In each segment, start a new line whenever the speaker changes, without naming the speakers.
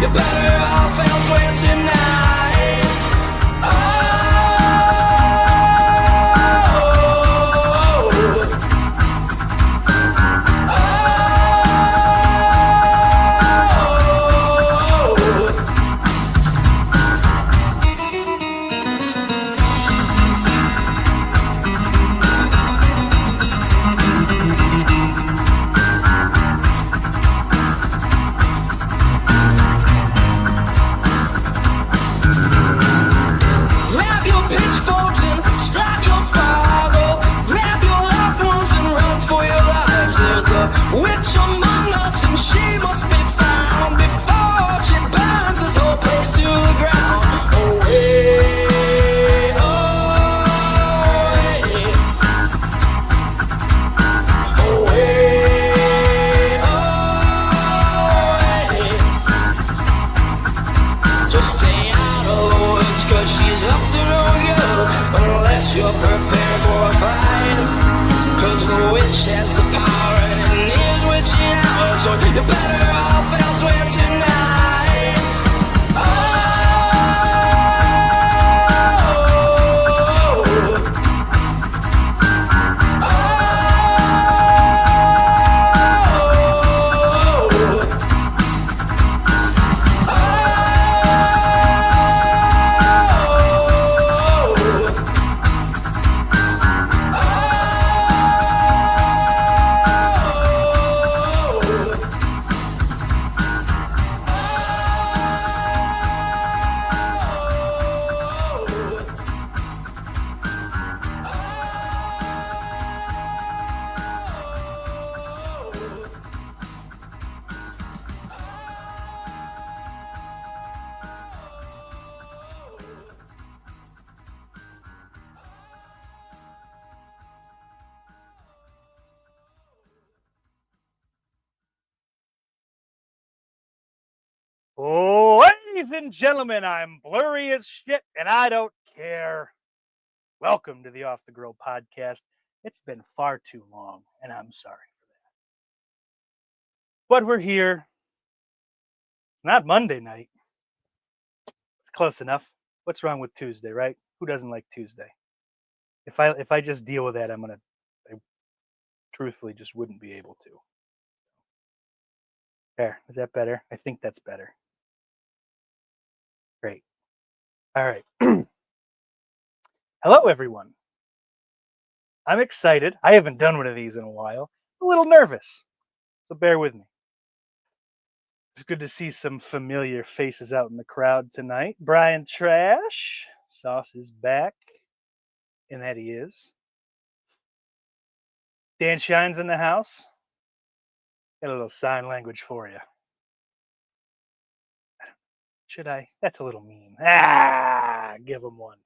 you're better off elsewhere tonight. Grab your pitchforks and start your fire. Grab your loved ones and run for your lives. There's a witch among us and she must be found before she burns this whole place to the ground. Away, just stay out of the woods, 'cause she's up to no good unless you're prepared for a fight. 'Cause the witch has the power and is witching hours, so you're better off elsewhere tonight.
Ladies and gentlemen, I'm blurry as shit and I don't care. Welcome to the Off the Grill podcast. It's been far too long and I'm sorry for that. But we're here. Not Monday night. It's close enough. What's wrong with Tuesday, right? Who doesn't like Tuesday? If I just deal with that, I truthfully just wouldn't be able to. There, is that better? I think that's better. Great. All right. Hello, everyone. I'm excited. I haven't done one of these in a while. A little nervous, so bear with me. It's good to see some familiar faces out in the crowd tonight. Brian Trash, Sauce is back, and that he is. Dan Shine's in the house. Got a little sign language for you. Should I? That's a little mean. Give him one.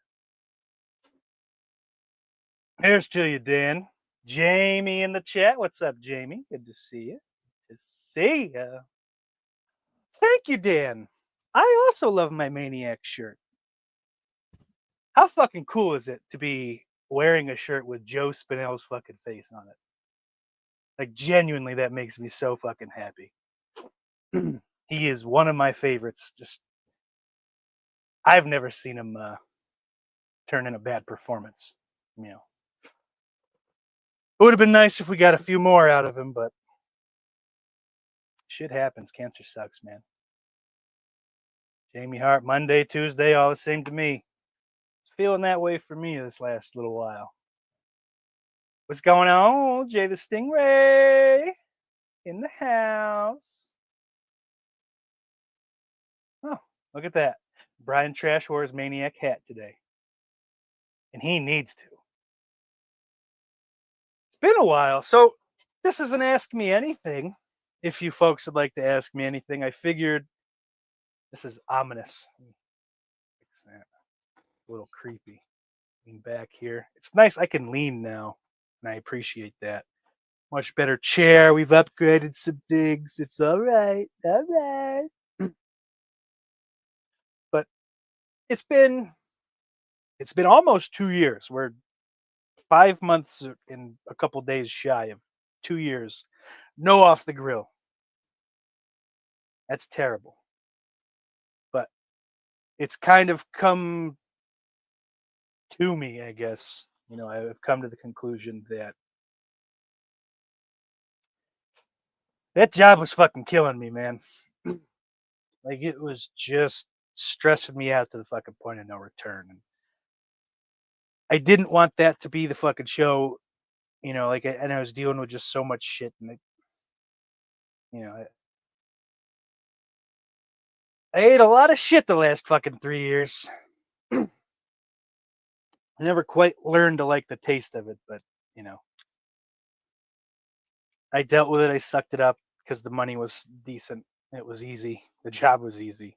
Here's to you, Dan. Jamie in the chat. What's up, Jamie? Good to see you. Good to see you. Thank you, Dan. I also love my Maniac shirt. How fucking cool is it to be wearing a shirt with Joe Spinell's fucking face on it? Like, genuinely, that makes me so fucking happy. He is one of my favorites. Just, I've never seen him turn in a bad performance. You know, it would have been nice if we got a few more out of him, but shit happens. Cancer sucks, man. Jamie Hart, Monday, Tuesday, all the same to me. It's feeling that way for me this last little while. What's going on? Jay the Stingray in the house. Oh, look at that. Brian Trash wore his Maniac hat today. And he needs to. It's been a while. So this is an Ask Me Anything. If you folks would like to ask me anything, I figured this is ominous. Fix that. A little creepy. Lean back here. It's nice. I can lean now. And I appreciate that. Much better chair. We've upgraded some things. It's all right. All right. But it's been almost 2 years. We're 5 months and a couple days shy of 2 years. No Off the Grill. That's terrible. it's kind of come to me, I guess. You know, I've come to the conclusion that that job was fucking killing me, man. Like it was just stressing me out to the fucking point of no return. And I didn't want that to be the fucking show, you know, like and I was dealing with just so much shit and you know, I ate a lot of shit the last fucking 3 years. I never quite learned to like the taste of it, but you know, I dealt with it. I sucked it up because the money was decent. It was easy. The job was easy.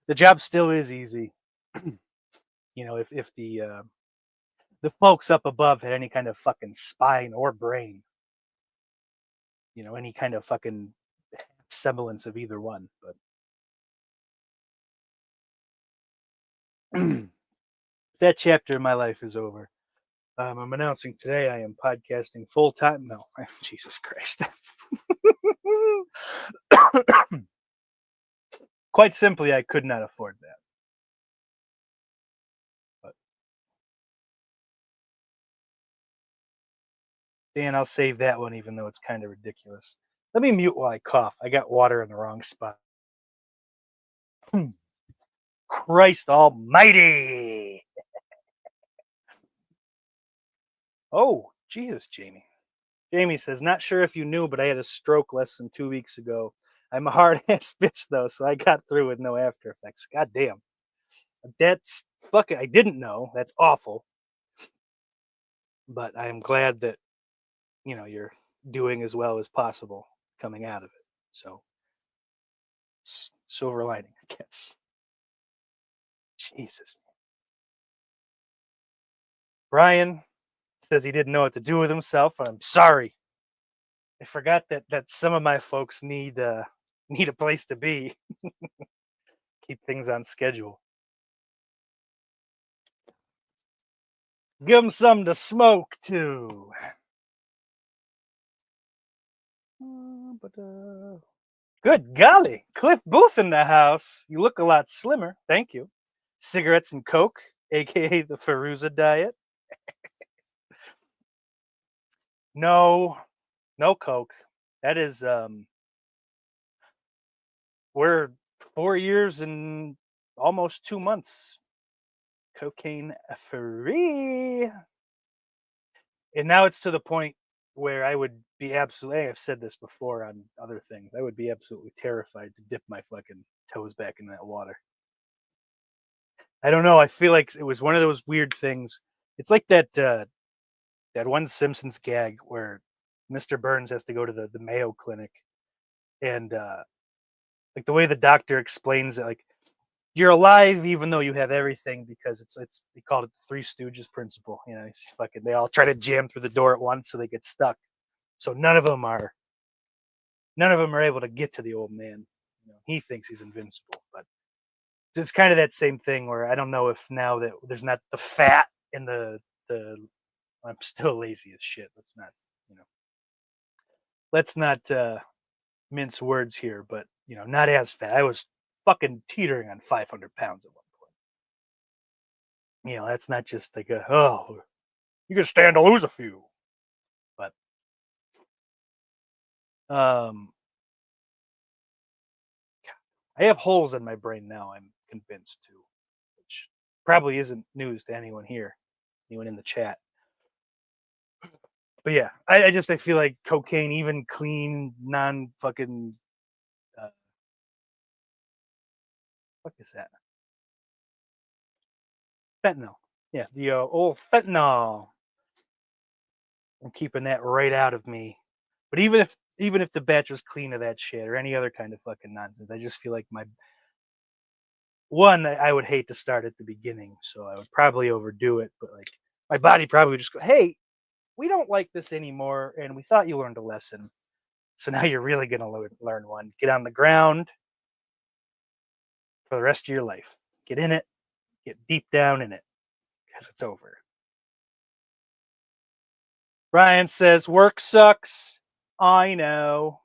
The job still is easy. You know, if the folks up above had any kind of fucking spine or brain, you know, any kind of fucking semblance of either one. But that chapter of my life is over. I'm announcing today I am podcasting full time. No, Jesus Christ. Quite simply, I could not afford that. But Dan, I'll save that one, even though it's kind of ridiculous. Let me mute while I cough. I got water in the wrong spot. Christ Almighty! Oh, Jesus, Jamie. Jamie says, not sure if you knew, but I had a stroke less than 2 weeks ago. I'm a hard ass bitch though, so I got through with no after effects. God damn. That's fucking I didn't know. That's awful. But I'm glad that, you know, you're doing as well as possible coming out of it. So silver lining, I guess. Jesus. Brian says he didn't know what to do with himself. I'm sorry. I forgot that some of my folks need a place to be. Keep things on schedule. Give them something to smoke too. Good golly, Cliff Booth in the house. You look a lot slimmer. Thank you. Cigarettes and Coke, aka the Feruza diet. No, no Coke. That is we're 4 years and almost 2 months. Cocaine free. And now it's to the point where I would be absolutely, I've said this before on other things, I would be absolutely terrified to dip my fucking toes back in that water. I don't know. I feel like it was one of those weird things. It's like that one Simpsons gag where Mr. Burns has to go to the Mayo Clinic, and like the way the doctor explains it, like you're alive even though you have everything because it's they called it the Three Stooges principle. You know, it's fucking they all try to jam through the door at once so they get stuck. So none of them are able to get to the old man. You know, he thinks he's invincible, but it's kind of that same thing where I don't know if now that there's not the fat in the I'm still lazy as shit. You know, let's not mince words here, but you know, not as fat. I was fucking teetering on 500 pounds at one point. You know, that's not just like you can stand to lose a few, but um, I have holes in my brain now. I'm convinced too, which probably isn't news to anyone here, anyone in the chat. But yeah, I feel like cocaine, even clean, non fucking what is that? Fentanyl. Yeah, the old fentanyl. I'm keeping that right out of me. But even if the batch was clean of that shit or any other kind of fucking nonsense, I just feel like my one I would hate to start at the beginning, so I would probably overdo it. But like my body probably would just go, "Hey, we don't like this anymore, and we thought you learned a lesson, so now you're really gonna learn one. Get on the ground for the rest of your life. Get in it. Get deep down in it, because it's over." Ryan says, "Work sucks." I know.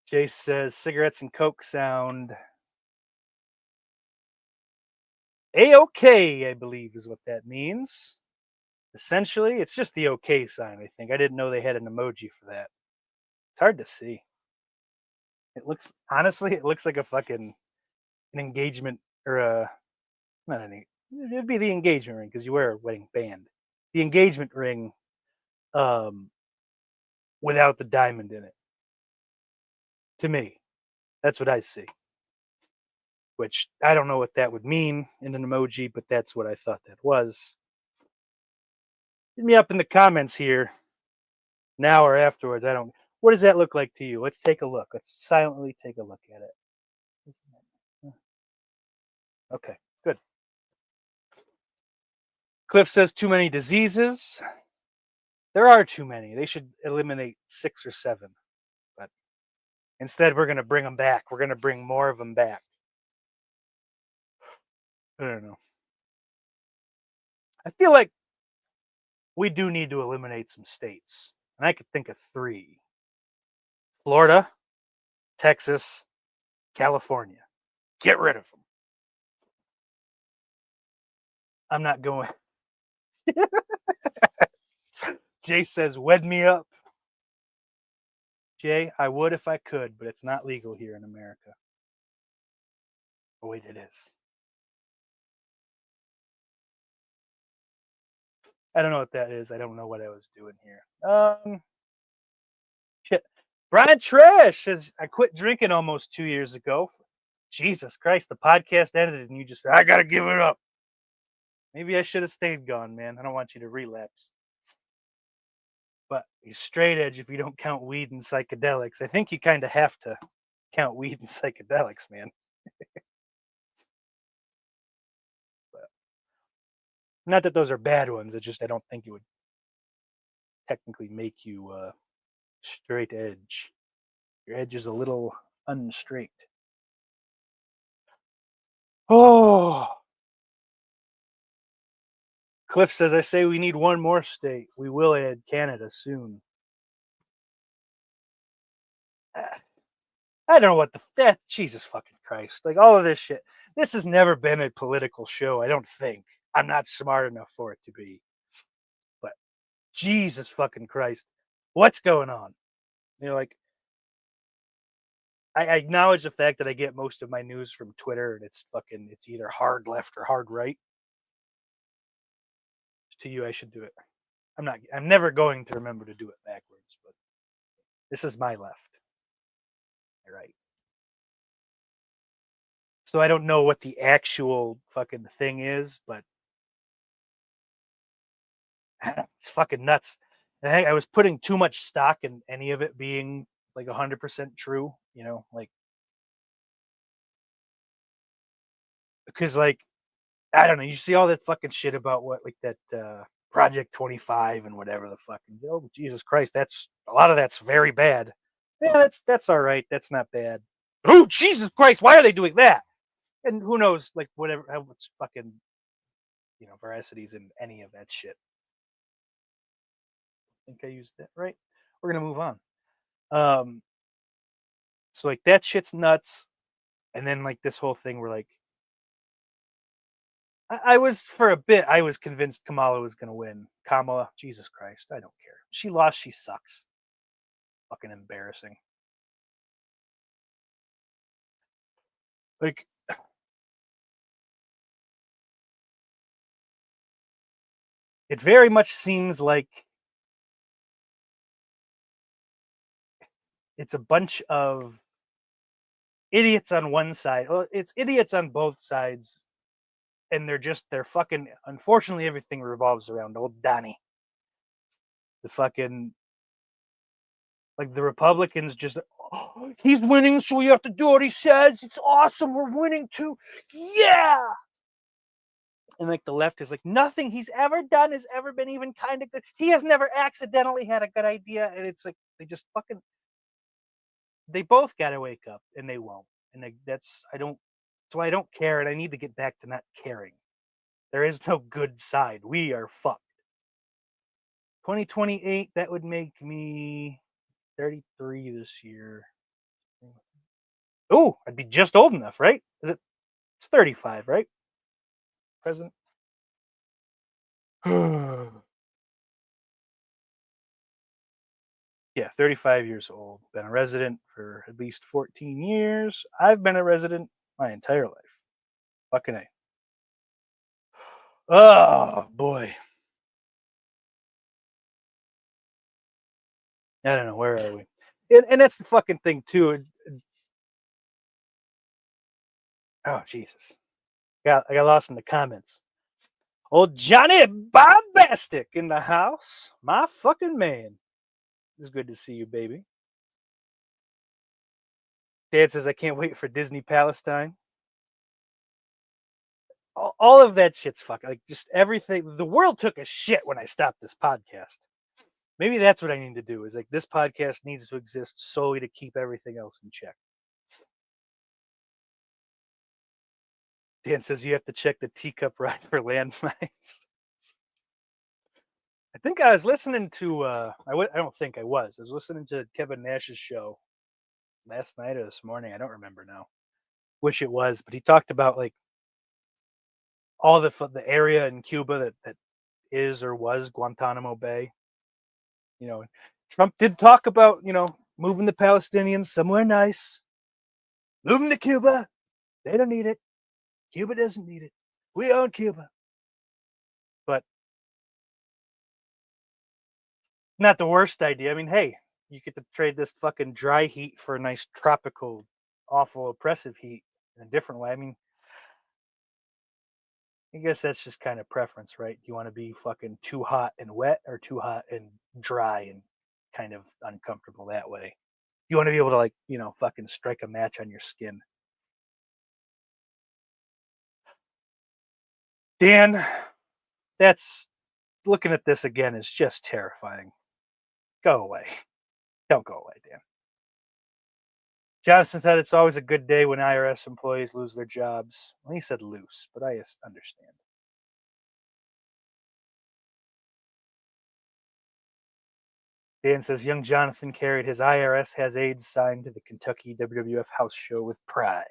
Jace says, "Cigarettes and Coke sound A-OK, I believe is what that means. Essentially, it's just the OK sign, I think. I didn't know they had an emoji for that. It's hard to see. It looks, honestly, it looks like a fucking an engagement or a, not any, it'd be the engagement ring because you wear a wedding band. The engagement ring um, without the diamond in it. To me, that's what I see. Which I don't know what that would mean in an emoji, but that's what I thought that was. Hit me up in the comments here now or afterwards. I don't. What does that look like to you? Let's take a look. Let's silently take a look at it. Okay, good. Cliff says too many diseases. There are too many. They should eliminate 6 or 7. But instead, we're going to bring them back. We're going to bring more of them back. I don't know. I feel like we do need to eliminate some states. And I could think of 3. Florida, Texas, California. Get rid of them. I'm not going. Jay says, wed me up. Jay, I would if I could, but it's not legal here in America. Oh, wait, it is. I don't know what that is. I don't know what I was doing here. Shit. Brian Trash says, I quit drinking almost 2 years ago. Jesus Christ, the podcast ended and you just said, I got to give it up. Maybe I should have stayed gone, man. I don't want you to relapse. But you're straight edge if you don't count weed and psychedelics. I think you kind of have to count weed and psychedelics, man. But not that those are bad ones. It's just I don't think it would technically make you straight edge. Your edge is a little unstraight. Oh. Cliff says, I say we need one more state. We will add Canada soon. I don't know what that Jesus fucking Christ. Like all of this shit. This has never been a political show, I don't think. I'm not smart enough for it to be. But Jesus fucking Christ. What's going on? You know, like I acknowledge the fact that I get most of my news from Twitter and it's either hard left or hard right. To you, I should do it. I'm never going to remember to do it backwards, but this is my left. Right. So I don't know what the actual fucking thing is, but it's fucking nuts. And I was putting too much stock in any of it being like 100% true, you know, like because like I don't know, you see all that fucking shit about what like that Project 25 and whatever the fucking oh Jesus Christ, that's a lot of that's very bad. Yeah, that's all right. That's not bad. Oh Jesus Christ, why are they doing that? And who knows, like whatever how much fucking veracities in any of that shit. I think I used that right. We're gonna move on. Um so like that shit's nuts. And then like this whole thing where like I was for a bit I was convinced Kamala was gonna win. Kamala, Jesus Christ, I don't care. She lost, she sucks. Fucking embarrassing. Like it very much seems like it's a bunch of idiots on one side. Well, it's idiots on both sides. And they're fucking unfortunately everything revolves around old Donnie. The fucking like the Republicans just oh, he's winning, so we have to do what he says. It's awesome. We're winning too. Yeah. And like the left is like nothing he's ever done has ever been even kind of good. He has never accidentally had a good idea. And it's like they just fucking they both gotta wake up and they won't. And that's why I don't care, and I need to get back to not caring. There is no good side. We are fucked. 2028, that would make me 33 this year. Oh, I'd be just old enough, right? It's 35, right? present. Yeah, 35 years old. Been a resident for at least 14 years. I've been a resident my entire life. Fucking A. Oh, boy. I don't know. Where are we? And that's the fucking thing, too. Oh, Jesus. I got lost in the comments. Old Johnny Bombastic in the house. My fucking man. It's good to see you, baby. Dad says, I can't wait for Disney Palestine. All of that shit's fucking, like, just everything. The world took a shit when I stopped this podcast. Maybe that's what I need to do, is like, this podcast needs to exist solely to keep everything else in check. Dan says you have to check the teacup ride for landmines. I think I was listening to, I don't think I was. I was listening to Kevin Nash's show last night or this morning. I don't remember now which it was, but he talked about, like, all the area in Cuba that is or was Guantanamo Bay. You know, Trump did talk about, moving the Palestinians somewhere nice. Move them to Cuba. They don't need it. Cuba doesn't need it. We own Cuba. But not the worst idea. I mean, hey, you get to trade this fucking dry heat for a nice tropical, awful, oppressive heat in a different way. I mean, I guess that's just kind of preference, right? You want to be fucking too hot and wet, or too hot and dry and kind of uncomfortable that way? You want to be able to, like, fucking strike a match on your skin. Dan, that's looking at this again is just terrifying. Go away. Don't go away, Dan. Jonathan said it's always a good day when IRS employees lose their jobs. Well, he said loose, but I understand. Dan says young Jonathan carried his IRS has AIDS sign to the Kentucky WWF house show with pride.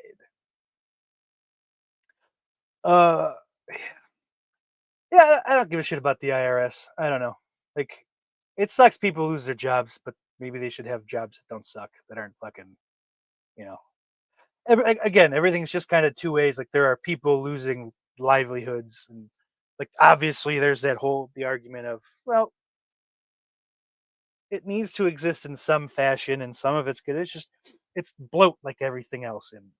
Uh, yeah, I don't give a shit about the IRS. I don't know. Like, it sucks people lose their jobs, but maybe they should have jobs that don't suck, that aren't fucking, you know. Again, everything's just kind of two ways. Like, there are people losing livelihoods, and, like, obviously there's the argument of, well, it needs to exist in some fashion, and some of it's good. It's bloat like everything else. And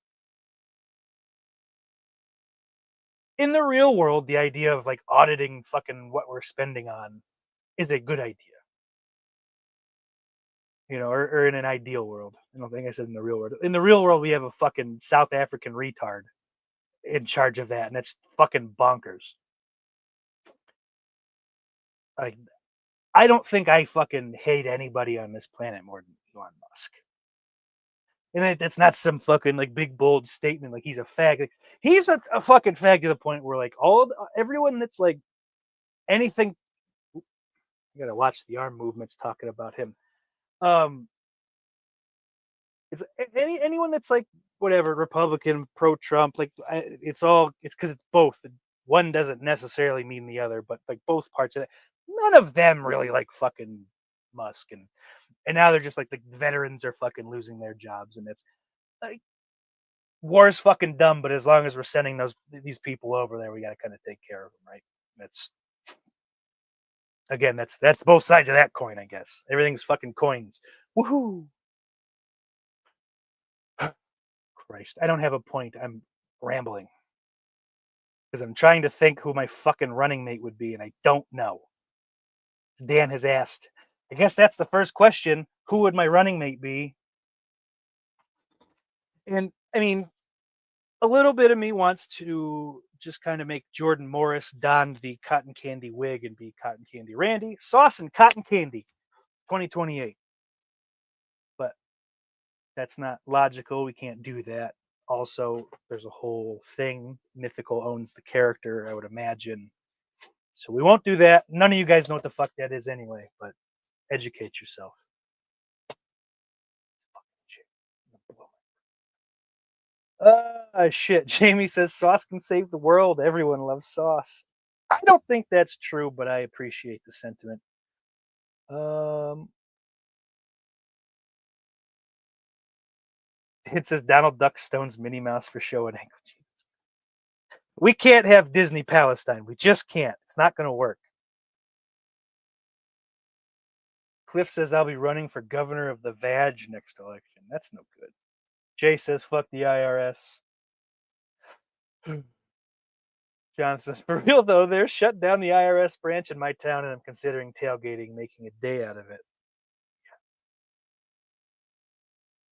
in the real world, the idea of, like, auditing fucking what we're spending on is a good idea. Or in an ideal world. I don't think I said in the real world. In the real world, we have a fucking South African retard in charge of that, and that's fucking bonkers. Like, I don't think I fucking hate anybody on this planet more than Elon Musk. And it's not some fucking, like, big bold statement like he's a fag. Like, he's a fucking fag to the point where, like, everyone that's, like, anything. You gotta watch the arm movements talking about him. It's anyone that's, like, whatever, Republican, pro Trump, like, it's because it's both. One doesn't necessarily mean the other, but, like, both parts of it. None of them really like fucking Musk, and now they're just like the veterans are fucking losing their jobs, and it's like, war is fucking dumb, but as long as we're sending these people over there, we got to kind of take care of them, right? That's Again, that's both sides of that coin, I guess. Everything's fucking coins. Woohoo! Christ, I don't have a point. I'm rambling because I'm trying to think who my fucking running mate would be, and I don't know. Dan has asked. I guess that's the first question. Who would my running mate be? And I mean, a little bit of me wants to just kind of make Jordan Morris don the cotton candy wig and be Cotton Candy Randy. Sauce and cotton candy, 2028. But that's not logical. We can't do that. Also, there's a whole thing. Mythical owns the character, I would imagine. So we won't do that. None of you guys know what the fuck that is anyway, but educate yourself. Shit. Jamie says sauce can save the world. Everyone loves sauce. I don't think that's true, but I appreciate the sentiment. It says Donald Duck stones Minnie Mouse for show and angle. We can't have Disney Palestine. We just can't. It's not going to work. Cliff says I'll be running for governor of the Vag next election. That's no good. Jay says fuck the IRS. John says, for real though, they're shut down the IRS branch in my town and I'm considering tailgating, making a day out of it.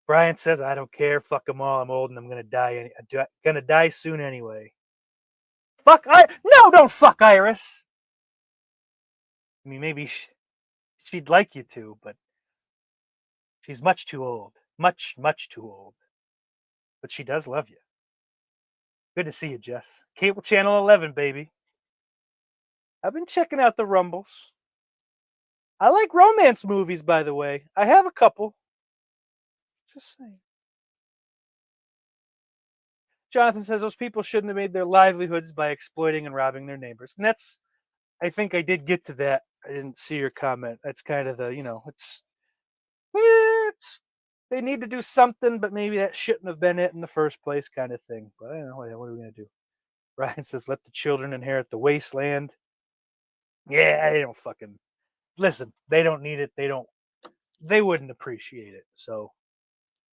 Brian says, I don't care. Fuck them all. I'm old and I'm going to die. Gonna die soon anyway. Fuck No, don't fuck Iris. I mean, maybe she'd like you to, but she's much too old. Much, much too old. But she does love you. Good to see you, Jess. Cable Channel 11, baby. I've been checking out the Rumbles. I like romance movies, by the way. I have a couple. Just saying. Jonathan says those people shouldn't have made their livelihoods by exploiting and robbing their neighbors. And that's, I think I did get to that. I didn't see your comment. That's kind of the, it's they need to do something, but maybe that shouldn't have been it in the first place kind of thing. But I don't know, what are we going to do? Ryan says, let the children inherit the wasteland. Yeah, they don't fucking, listen, they don't need it. They wouldn't appreciate it. So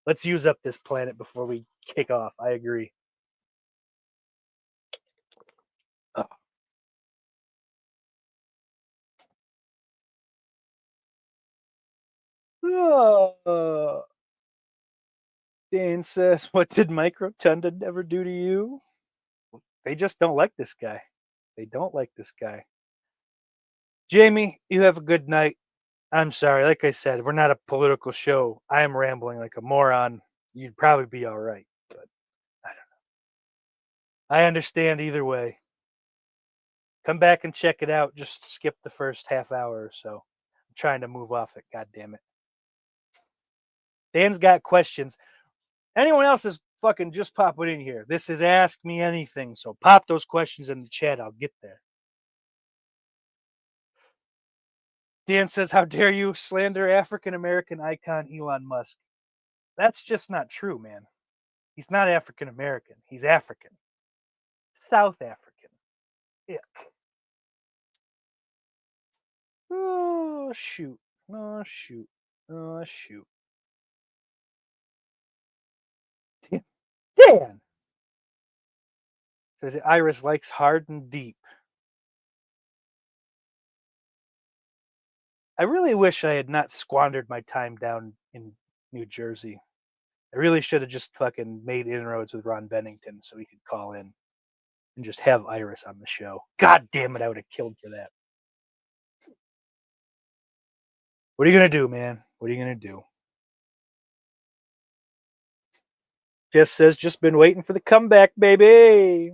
let's use up this planet before we kick off. I agree. Dan says, what did Mike Rotunda ever do to you? They just don't like this guy. They don't like this guy. Jamie, you have a good night. I'm sorry. Like I said, we're not a political show. I am rambling like a moron. You'd probably be all right, but I don't know. I understand either way. Come back and check it out. Just skip the first half hour or so. I'm trying to move off it. God damn it. Dan's got questions. Anyone else is fucking just pop it in here. This is Ask Me Anything. So pop those questions in the chat. I'll get there. Dan says, how dare you slander African American icon Elon Musk? That's just not true, man. He's not African American. He's African. South African. Ick. Oh, shoot. Oh, shoot. Oh, shoot. Dan says Iris likes hard and deep. I really wish I had not squandered my time down in New Jersey. I really should have just fucking made inroads with Ron Bennington so he could call in and just have Iris on the show. God damn it, I would have killed for that. What are you going to do, man? What are you going to do? Jess says, just been waiting for the comeback, baby.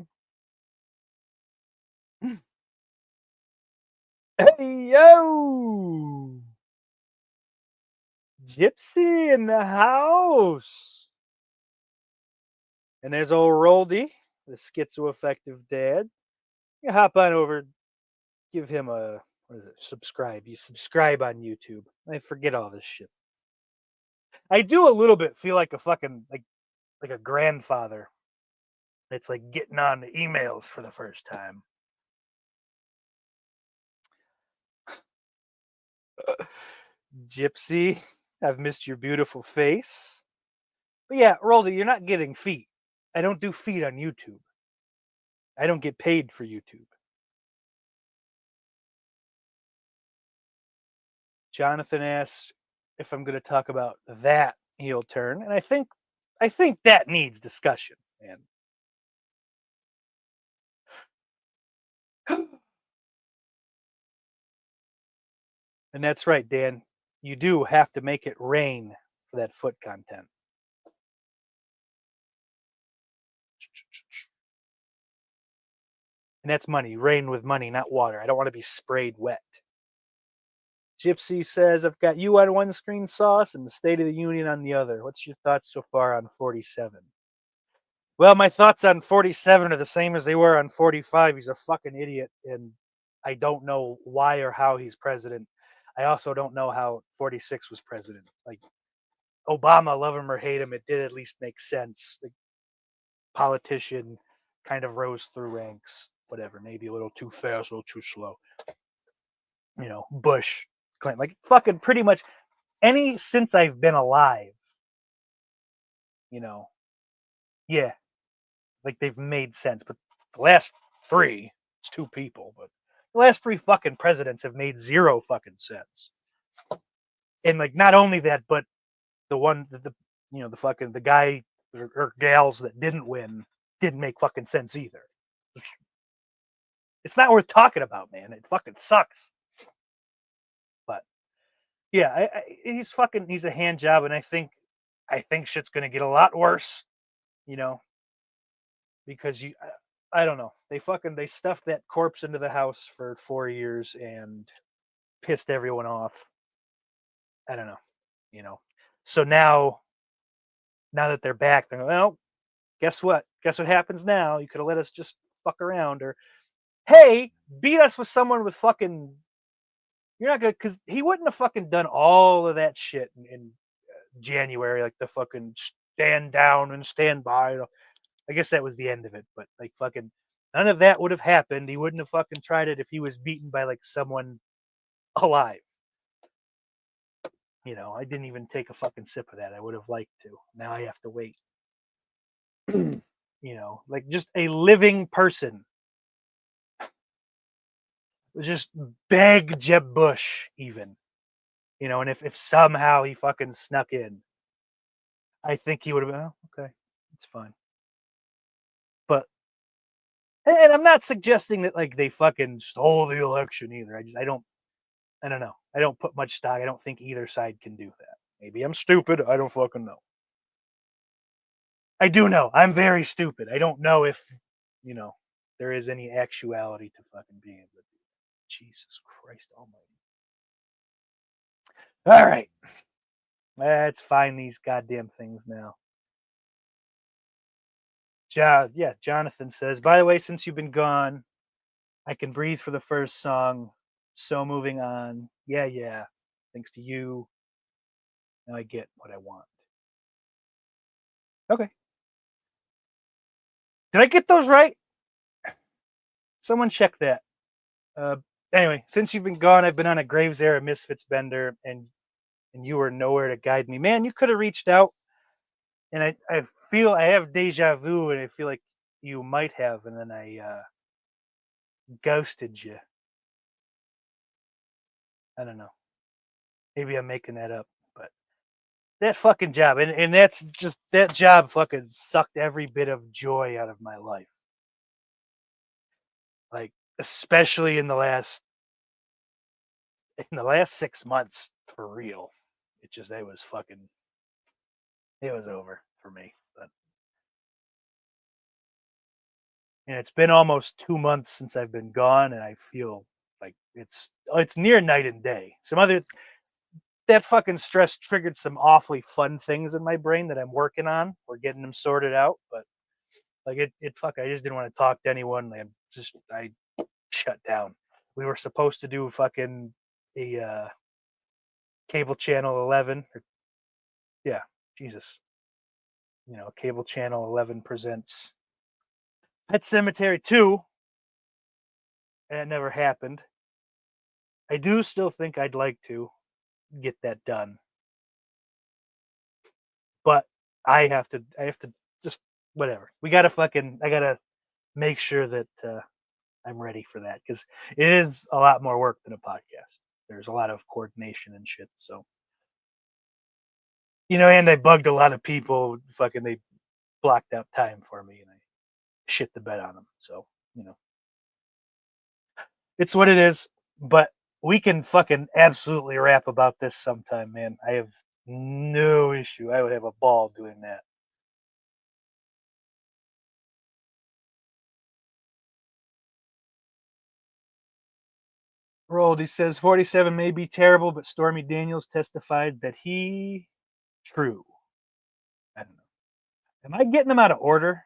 Hey, yo! Gypsy in the house. And there's old Roldy, the schizoaffective dad. You hop on over, give him a, what is it, subscribe. You subscribe on YouTube. I forget all this shit. I do a little bit feel like a fucking, like a grandfather. It's like getting on the emails for the first time. Gypsy, I've missed your beautiful face. But yeah, Roldy, you're not getting feet. I don't do feet on YouTube. I don't get paid for YouTube. Jonathan asked if I'm going to talk about that heel turn, and I think that needs discussion, man. And that's right, Dan. You do have to make it rain for that foot content. And that's money. Rain with money, not water. I don't want to be sprayed wet. Gypsy says, I've got you on one screen, Sauce, and the State of the Union on the other. What's your thoughts so far on 47? Well, my thoughts on 47 are the same as they were on 45. He's a fucking idiot, and I don't know why or how he's president. I also don't know how 46 was president. Like Obama, love him or hate him, it did at least make sense. The politician kind of rose through ranks, whatever, maybe a little too fast, a little too slow. Bush, Clinton, like fucking pretty much any since I've been alive, you know, yeah, like they've made sense. But the last three, it's two people, but the last three fucking presidents have made zero fucking sense. And like not only that, but the one the fucking the guy or gals that didn't win didn't make fucking sense either. It's not worth talking about, man. It fucking sucks. But yeah, he's a hand job, and I think shit's gonna get a lot worse, you know, because I don't know. They stuffed that corpse into the house for 4 years and pissed everyone off. I don't know, you know. So now that they're back, they're well, guess what? Guess what happens now? You could have let us just fuck around, or hey, beat us with someone with fucking. You're not gonna, because he wouldn't have fucking done all of that shit in January, like the fucking stand down and stand by. I guess that was the end of it, but like fucking none of that would have happened. He wouldn't have fucking tried it if he was beaten by like someone alive. I didn't even take a fucking sip of that. I would have liked to. Now I have to wait. Like just a living person. Just beg Jeb Bush, even. And if somehow he fucking snuck in, I think he would have been, oh, okay, it's fine. But, and I'm not suggesting that like they fucking stole the election either. I don't know. I don't put much stock. I don't think either side can do that. Maybe I'm stupid. I don't fucking know. I do know. I'm very stupid. I don't know if, there is any actuality to fucking being able to do that. Jesus Christ almighty. All right. Let's find these goddamn things now. Jonathan says, by the way, since you've been gone, I can breathe for the first song. So moving on. Yeah. Thanks to you. Now I get what I want. Okay. Did I get those right? Someone check that. Anyway, since you've been gone, I've been on a Graves era Misfits bender, and you were nowhere to guide me. Man, you could have reached out, and I feel I have deja vu, and I feel like you might have, and then I ghosted you. I don't know. Maybe I'm making that up, but that fucking job, and that's just that job fucking sucked every bit of joy out of my life. Like, especially in the last 6 months, for real. It was over for me. But and it's been almost 2 months since I've been gone, and I feel like it's near night and day. That fucking stress triggered some awfully fun things in my brain that I'm working on. We're getting them sorted out, but like I just didn't want to talk to anyone. I shut down. We were supposed to do fucking a cable channel 11. Yeah, Jesus. Cable channel 11 presents Pet Cemetery 2. And it never happened. I do still think I'd like to get that done. But I have to just whatever. I gotta make sure that I'm ready for that, because it is a lot more work than a podcast. There's a lot of coordination and shit. So, and I bugged a lot of people. Fucking, they blocked out time for me, and I shit the bed on them. So, it's what it is. But we can fucking absolutely rap about this sometime, man. I have no issue. I would have a ball doing that. Rolled, he says 47 may be terrible, but Stormy Daniels testified that he true. I don't know. Am I getting them out of order?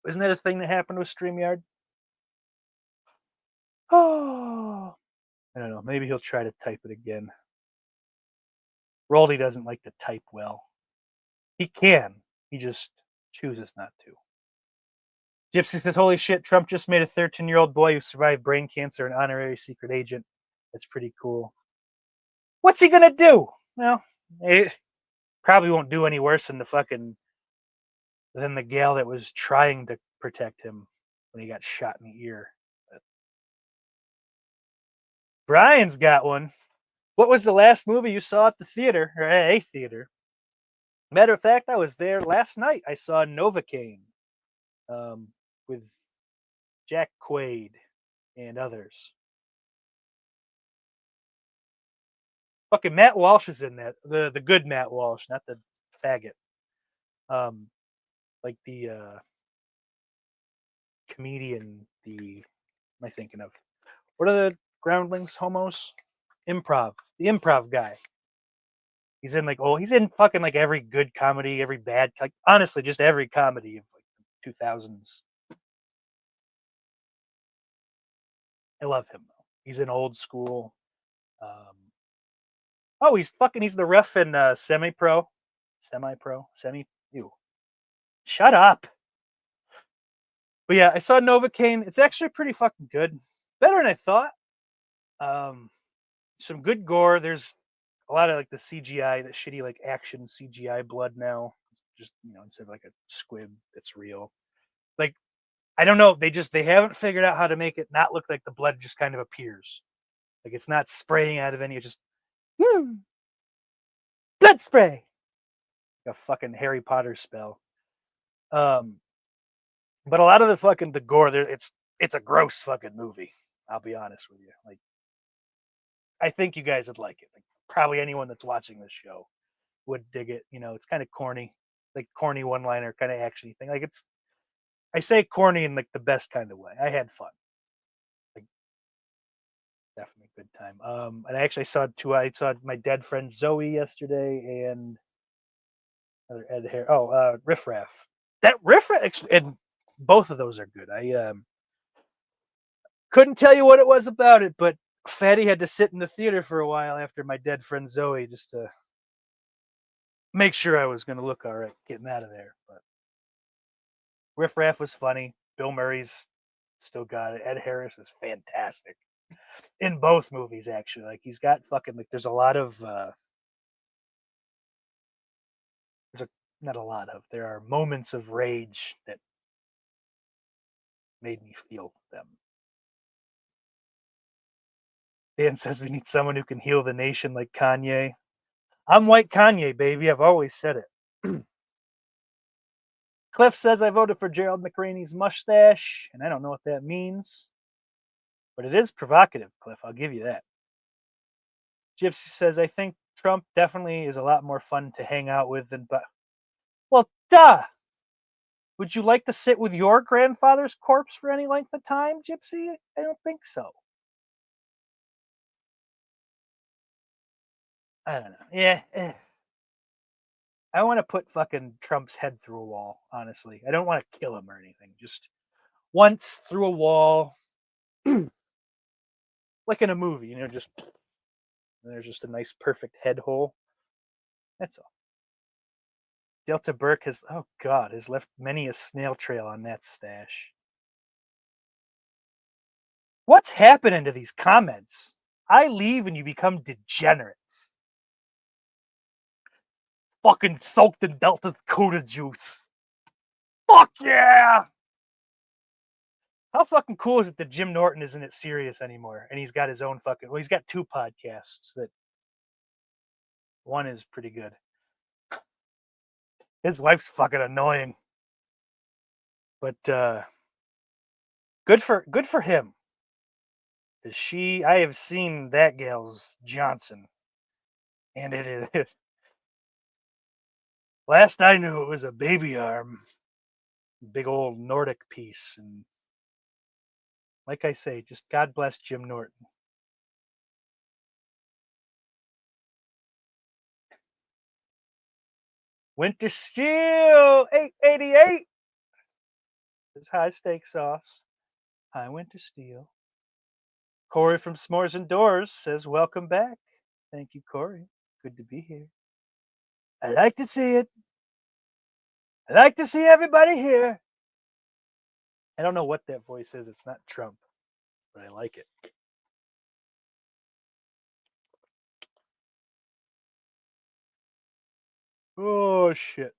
Isn't that a thing that happened with StreamYard? Oh, I don't know. Maybe he'll try to type it again. Roldy doesn't like to type well. He can. He just chooses not to. Gypsy says, "Holy shit! Trump just made a 13-year-old boy who survived brain cancer an honorary secret agent. That's pretty cool. What's he gonna do? Well, it probably won't do any worse than the gal that was trying to protect him when he got shot in the ear." But Brian's got one. What was the last movie you saw at the theater or at a theater? Matter of fact, I was there last night. I saw Novocaine with Jack Quaid and others. Fucking Matt Walsh is in that. The good Matt Walsh, not the faggot. Like the comedian. The am I thinking of? What are the groundlings? Homos? Improv. The improv guy. He's in he's in fucking like every good comedy, every bad, like honestly, just every comedy of like the 2000s. I love him though. He's in Old School. Oh, he's the ref in semi-pro, semi. Ew. Shut up. But yeah, I saw Novocaine. It's actually pretty fucking good. Better than I thought. Some good gore. There's a lot of like the CGI, that shitty like action CGI blood now. Just instead of like a squib that's real. Like I don't know. They haven't figured out how to make it not look like the blood just kind of appears. Like it's not spraying out of any. It's just blood spray. Like a fucking Harry Potter spell. But a lot of the gore there, it's a gross fucking movie. I'll be honest with you. Like I think you guys would like it. Like probably anyone that's watching this show would dig it. It's kind of corny, like corny one-liner kind of actiony thing. Like I say corny in like the best kind of way. I had fun. Like definitely good time. And I actually saw I saw my dead friend Zoe yesterday and Ed Hair. Oh, Riff Raff. That Riff Raff and both of those are good. I couldn't tell you what it was about it, but Fatty had to sit in the theater for a while after my dead friend Zoe just to make sure I was going to look all right getting out of there. But Riff Raff was funny. Bill Murray's still got it. Ed Harris is fantastic in both movies, actually. Like he's got fucking like there's a lot of not a lot of there are moments of rage that made me feel them. Dan says we need someone who can heal the nation like Kanye. I'm white Kanye, baby. I've always said it. Cliff says I voted for Gerald McRaney's mustache, and I don't know what that means. But it is provocative, Cliff. I'll give you that. Gypsy says I think Trump definitely is a lot more fun to hang out with than well, duh. Would you like to sit with your grandfather's corpse for any length of time, Gypsy? I don't think so. I don't know. Yeah. I want to put fucking Trump's head through a wall, honestly. I don't want to kill him or anything. Just once through a wall, like in a movie, just there's just a nice, perfect head hole. That's all. Delta Burke has, oh God, has left many a snail trail on that stash. What's happening to these comments? I leave and you become degenerates. Fucking soaked in Delta Dakota juice. Fuck yeah! How fucking cool is it that Jim Norton isn't at Sirius anymore and he's got his own he's got two podcasts that one is pretty good. His wife's fucking annoying. But good for him. Cause I have seen that gal's Johnson. And it is last I knew it was a baby arm. Big old Nordic piece. And like I say, just God bless Jim Norton. Winter Steel 888 Says hi, steak sauce. Hi, Winter Steel. Corey from S'mores Indoors says, welcome back. Thank you, Corey. Good to be here. I like to see it. I like to see everybody here. I don't know what that voice is. It's not Trump, but I like it. Oh, shit.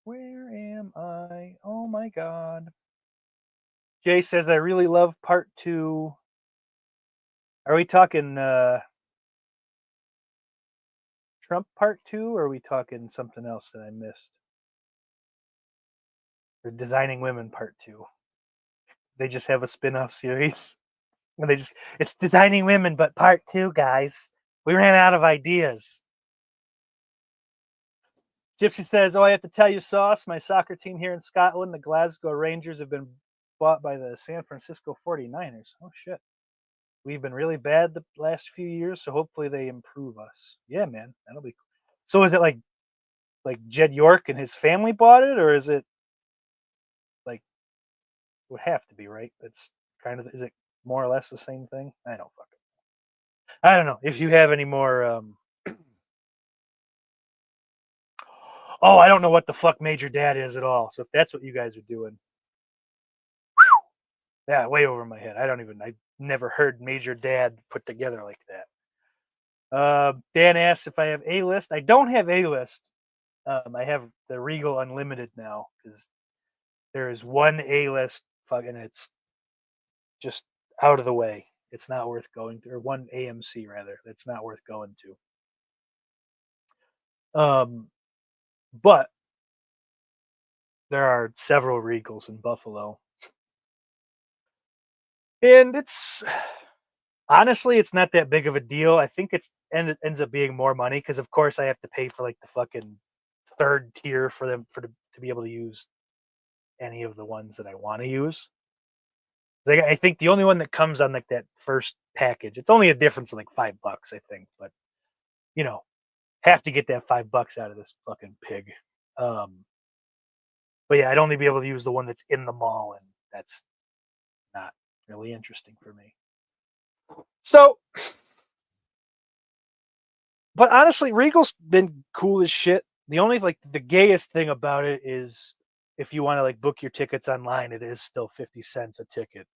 Where am I? Oh, my God. Jay says, I really love part 2. Are we talking Trump part 2, or are we talking something else that I missed? Or Designing Women part 2? They just have a spin-off series. And it's Designing Women, but part 2, guys. We ran out of ideas. Gypsy says, oh, I have to tell you, Sauce, my soccer team here in Scotland, the Glasgow Rangers, have been bought by the San Francisco 49ers. Oh, shit. We've been really bad the last few years, so hopefully they improve us. Yeah, man. That'll be cool. So is it like Jed York and his family bought it, or is it like, would have to be, right? It's kind of, is it more or less the same thing? I don't know. If you have any more oh, I don't know what the fuck Major Dad is at all. So if that's what you guys are doing, yeah, way over my head. I never heard Major Dad put together like that. Dan asks if I have A list. I don't have A list. I have the Regal Unlimited now because there is one A list fucking, it's just out of the way. It's not worth going to, or one AMC rather. It's not worth going to. But there are several Regals in Buffalo, and it's honestly, it's not that big of a deal. I think it ends up being more money because, of course, I have to pay for like the fucking third tier for them to be able to use any of the ones that I want to use. Like, I think the only one that comes on like that first package, it's only a difference of like $5, I think, but you know, have to get that $5 out of this fucking pig. But yeah, I'd only be able to use the one that's in the mall, and that's not really interesting for me. So, but honestly, Regal's been cool as shit. The only like the gayest thing about it is if you want to like book your tickets online, it is still 50 cents a ticket.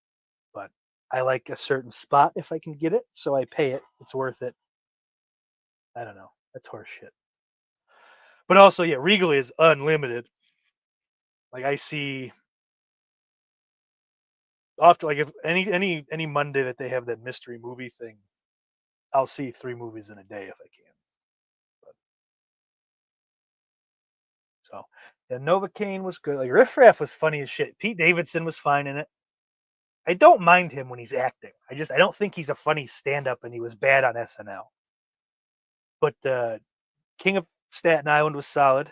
But I like a certain spot if I can get it, so I pay it. It's worth it. I don't know. That's horse shit. But also, yeah, Regal is unlimited. Like I see often, like if any Monday that they have that mystery movie thing, I'll see 3 movies in a day if I can. But, so yeah, Novocaine was good. Like Riff Raff was funny as shit. Pete Davidson was fine in it. I don't mind him when he's acting. I don't think he's a funny stand-up, and he was bad on SNL. But King of Staten Island was solid.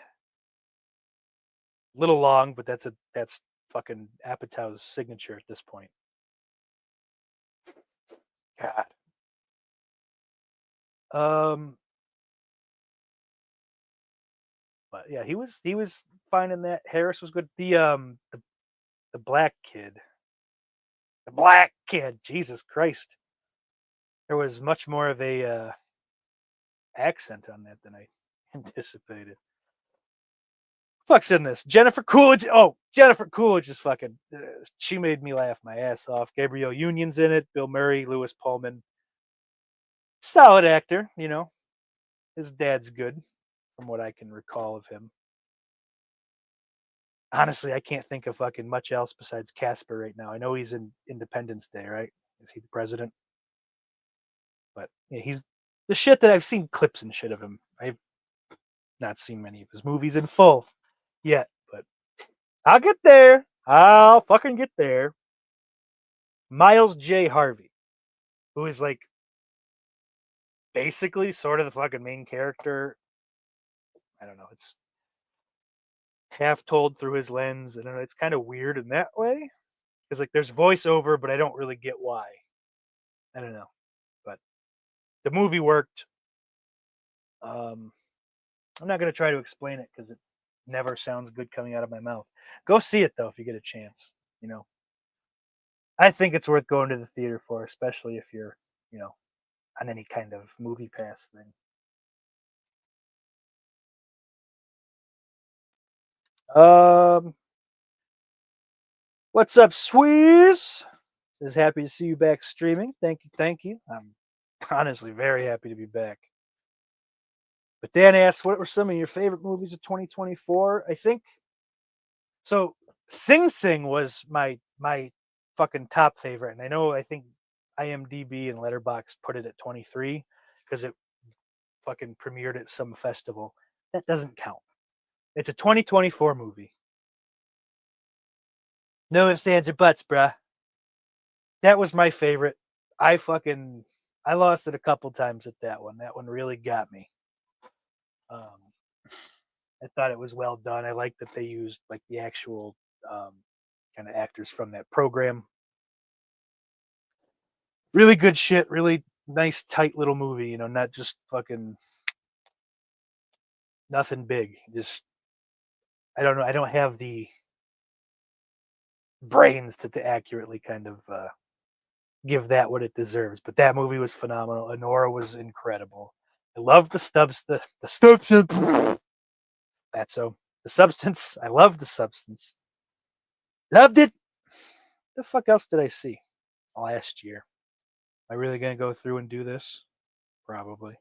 Little long, but that's fucking Apatow's signature at this point. God. But yeah, he was fine in that. Harris was good. The black kid. The black kid. Jesus Christ. There was much more of a accent on that than I anticipated. Fuck's in this. Jennifer Coolidge. Oh, Jennifer Coolidge is fucking. She made me laugh my ass off. Gabrielle Union's in it. Bill Murray, Lewis Pullman. Solid actor, you know. His dad's good, from what I can recall of him. Honestly, I can't think of fucking much else besides Casper right now. I know he's in Independence Day, right? Is he the president? But yeah, he's the shit that I've seen clips and shit of him. I've not seen many of his movies in full yet, but I'll get there. I'll fucking get there. Miles J. Harvey, who is like basically sort of the fucking main character. I don't know. It's half told through his lens, and it's kind of weird in that way because like there's voiceover, but I don't really get why. I don't know, but the movie worked. I'm not going to try to explain it because never sounds good coming out of my mouth. Go see it though if you get a chance. You know, I think it's worth going to the theater for, especially if you're, you know, on any kind of movie pass thing. Um, what's up, Squeeze? Is happy to see you back streaming. Thank you, thank you. I'm honestly very happy to be back. But Dan asked, what were some of your favorite movies of 2024? I think so. Sing Sing was my fucking top favorite, and I think IMDb and Letterboxd put it at 23 because it fucking premiered at some festival. That doesn't count. It's a 2024 movie. No ifs, ands, or buts, bruh. That was my favorite. I lost it a couple times at that one. That one really got me. Um, I thought it was well done. I like that they used like the actual kind of actors from that program. Really good shit. Really nice, tight little movie. You know, not just fucking nothing big. Just I don't know. I don't have the brains to accurately kind of give that what it deserves. But that movie was phenomenal. Honora was incredible. I love the substance. That's so the substance. I love the substance. Loved it. The fuck else did I see last year? Am I really gonna go through and do this? Probably.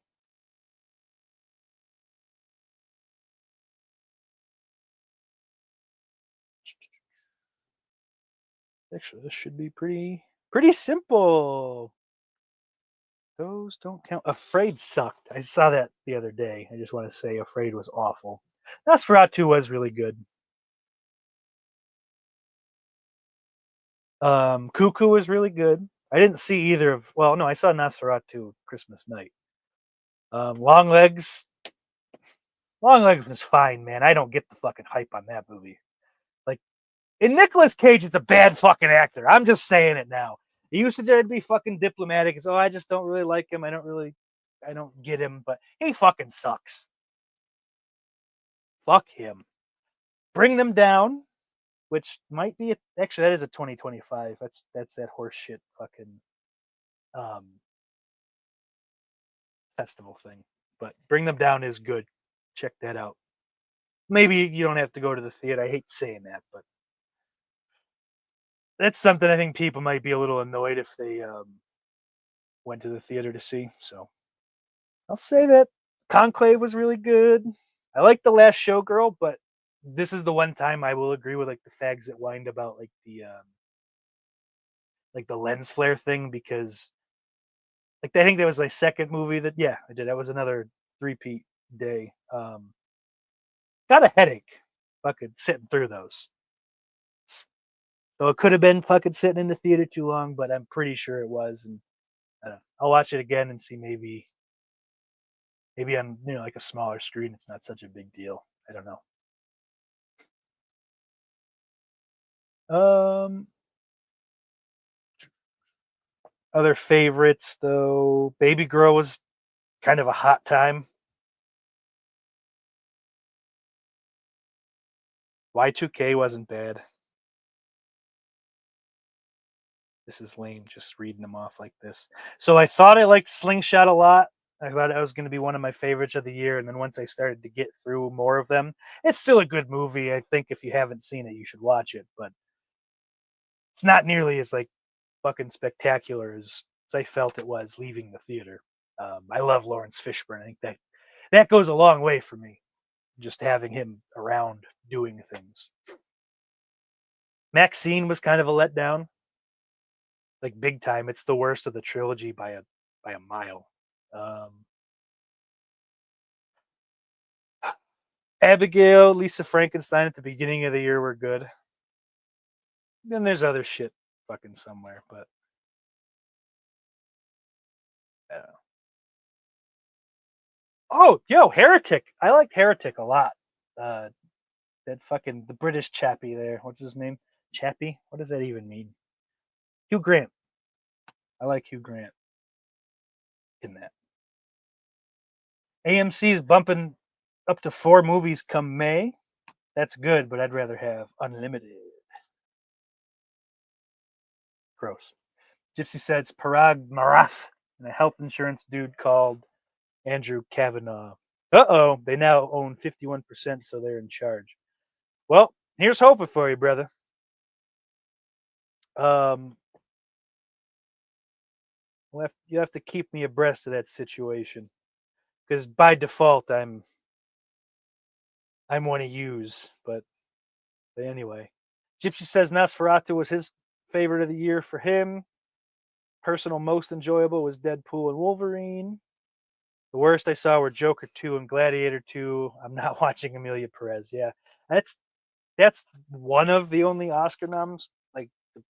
Actually, this should be pretty simple. Those don't count. Afraid sucked. I saw that the other day. I just want to say Afraid was awful. Nosferatu was really good. Cuckoo was really good. I didn't see either of. Well, no, I saw Nosferatu Christmas night. Long Legs. Long Legs was fine, man. I don't get the fucking hype on that movie. Like, and Nicolas Cage is a bad fucking actor. I'm just saying it now. He used to try to be fucking diplomatic. So I just don't really like him. I don't get him. But he fucking sucks. Fuck him. Bring Them Down, which might be actually that is a 2025. That's that horse shit fucking um festival thing. But Bring Them Down is good. Check that out. Maybe you don't have to go to the theater. I hate saying that, but that's something I think people might be a little annoyed if they went to the theater to see. So I'll say that Conclave was really good. I like The Last Showgirl, but this is the one time I will agree with like the fags that whined about like the lens flare thing because like I think that was my second movie that yeah I did. That was another three-peat day. Got a headache fucking sitting through those. So it could have been fucking sitting in the theater too long, but I'm pretty sure it was. And I don't know. I'll watch it again and see maybe on like a smaller screen. It's not such a big deal. I don't know. Um, Other favorites though, Baby Girl was kind of a hot time. Y2K wasn't bad. This is lame, just reading them off like this. So I thought I liked Slingshot a lot. I thought it was going to be one of my favorites of the year. And then once I started to get through more of them, it's still a good movie. I think if you haven't seen it, you should watch it. But it's not nearly as like fucking spectacular as I felt it was leaving the theater. I love Lawrence Fishburne. I think that goes a long way for me. Just having him around doing things. Maxine was kind of a letdown, like big time. It's the worst of the trilogy by a mile. Um, Abigail, Lisa Frankenstein at the beginning of the year were good. Then there's other shit fucking somewhere, but oh, yo, Heretic. I liked Heretic a lot. Uh, that fucking the British chappie there. What's his name? Chappie? What does that even mean? Hugh Grant. I like Hugh Grant in that. AMC is bumping up to 4 movies come May. That's good, but I'd rather have unlimited. Gross. Gypsy said it's Parag Marath and a health insurance dude called Andrew Kavanaugh. Uh-oh, they now own 51%, so they're in charge. Well, here's hoping for you, brother. Um, you have to keep me abreast of that situation because by default I'm one to use. But anyway, Gypsy says Nosferatu was his favorite of the year for him. Personal most enjoyable was Deadpool and Wolverine. The worst I saw were Joker 2 and Gladiator 2. I'm not watching Amelia Perez. Yeah, that's that's one of the only Oscar noms like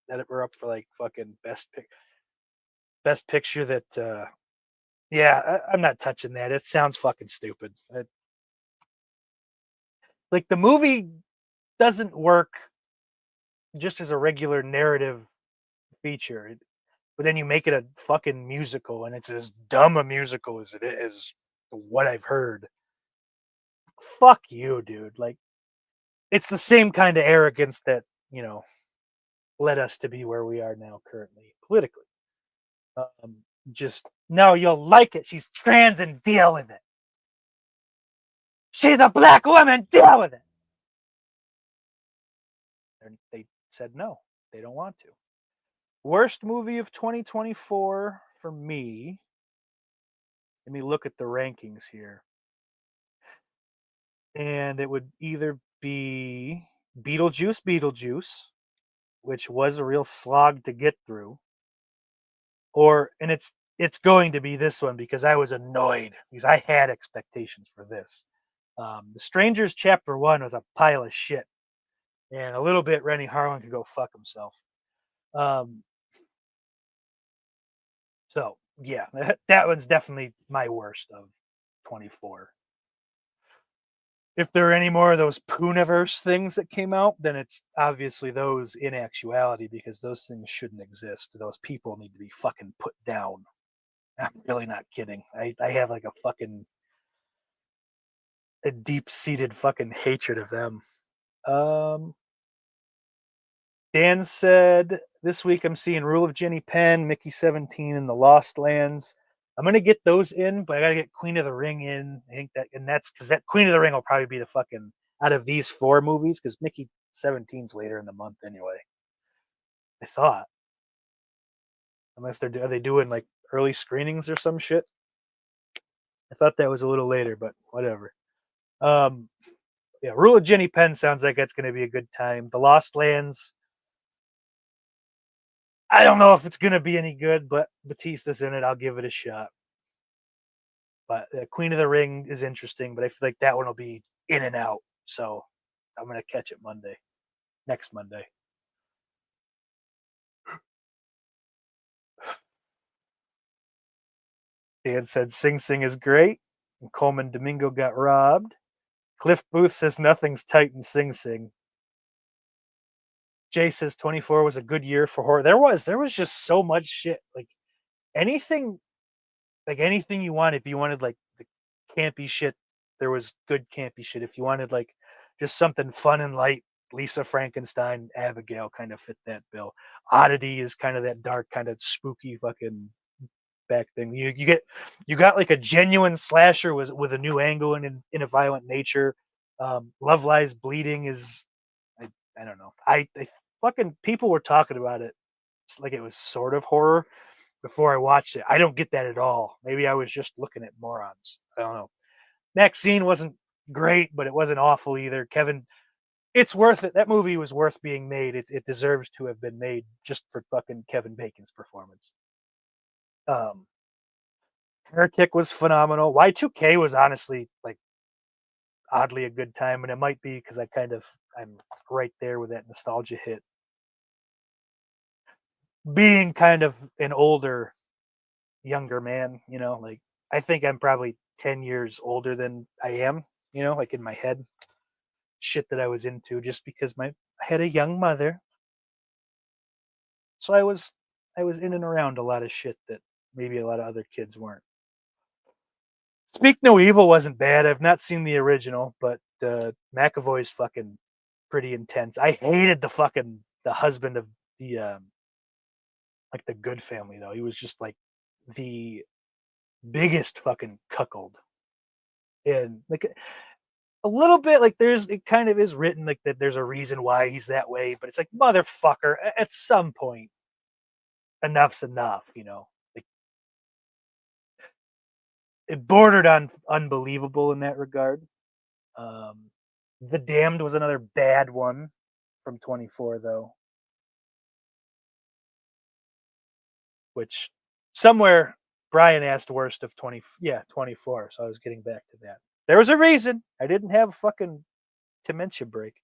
that were up for like fucking best picture that yeah, I'm not touching that. It sounds fucking stupid. Like the movie doesn't work just as a regular narrative feature, but then you make it a fucking musical, and it's as dumb a musical as it is. What I've heard. Fuck you, dude. Like it's the same kind of arrogance that led us to be where we are now currently politically. Um, just no, you'll like it. She's trans and deal with it. She's a black woman. Deal with it. And they said no, they don't want to. Worst movie of 2024 for me. Let me look at the rankings here. And it would either be Beetlejuice, which was a real slog to get through, and it's going to be this one because I was annoyed because I had expectations for this. The Strangers Chapter 1 was a pile of shit, and a little bit Rennie Harlan could go fuck himself. Um, so yeah, that one's definitely my worst of 24. If there are any more of those Pooniverse things that came out, then it's obviously those in actuality because those things shouldn't exist. Those people need to be fucking put down. I'm really not kidding. I have like a deep seated fucking hatred of them. Um, Dan said this week I'm seeing Rule of Jenny Penn, Mickey 17, and The Lost Lands. I'm gonna get those in, but I gotta get Queen of the Ring in. I think that's because that Queen of the Ring will probably be the fucking out of these four movies because Mickey 17's later in the month anyway. I thought, unless are they doing like early screenings or some shit? I thought that was a little later, but whatever. Um, yeah, Rule of Jenny Penn sounds like it's gonna be a good time. The Lost Lands. I don't know if it's gonna be any good, but Batista's in it. I'll give it a shot. But Queen of the Ring is interesting, but I feel like that one will be in and out. So I'm gonna catch it next Monday. Dan said Sing Sing is great, and Coleman Domingo got robbed. Cliff Booth says nothing's tight in Sing Sing. Jay says 24 was a good year for horror. There was just so much shit. Anything, like anything you want. If you wanted like the campy shit, there was good campy shit. If you wanted like just something fun and light, Lisa Frankenstein, Abigail kind of fit that bill. Oddity is kind of that dark, kind of spooky fucking back thing. You got like a genuine slasher with a new angle and in a violent nature. Love Lies Bleeding is I don't know. I fucking people were talking about it. It's like it was sort of horror before I watched it. I don't get that at all. Maybe I was just looking at morons. I don't know. Maxine wasn't great, but it wasn't awful either. Kevin, it's worth it. That movie was worth being made. It deserves to have been made just for fucking Kevin Bacon's performance. Um, Heretic was phenomenal. Y2K was honestly like oddly a good time, and it might be because I'm right there with that nostalgia hit. Being kind of an older, younger man, like I think I'm probably 10 years older than I am, like in my head. Shit that I was into just because I had a young mother. So I was in and around a lot of shit that maybe a lot of other kids weren't. Speak No Evil wasn't bad. I've not seen the original, but McAvoy's fucking pretty intense. I hated the husband of the like the Good Family though. He was just like the biggest fucking cuckold, and like a little bit like it kind of is written like that. There's a reason why he's that way, but it's like motherfucker. At some point, enough's enough. Like it bordered on unbelievable in that regard. Um, the Damned was another bad one from 24 though, which somewhere Brian asked worst of 24. So I was getting back to that. There was a reason I didn't have a fucking dementia break.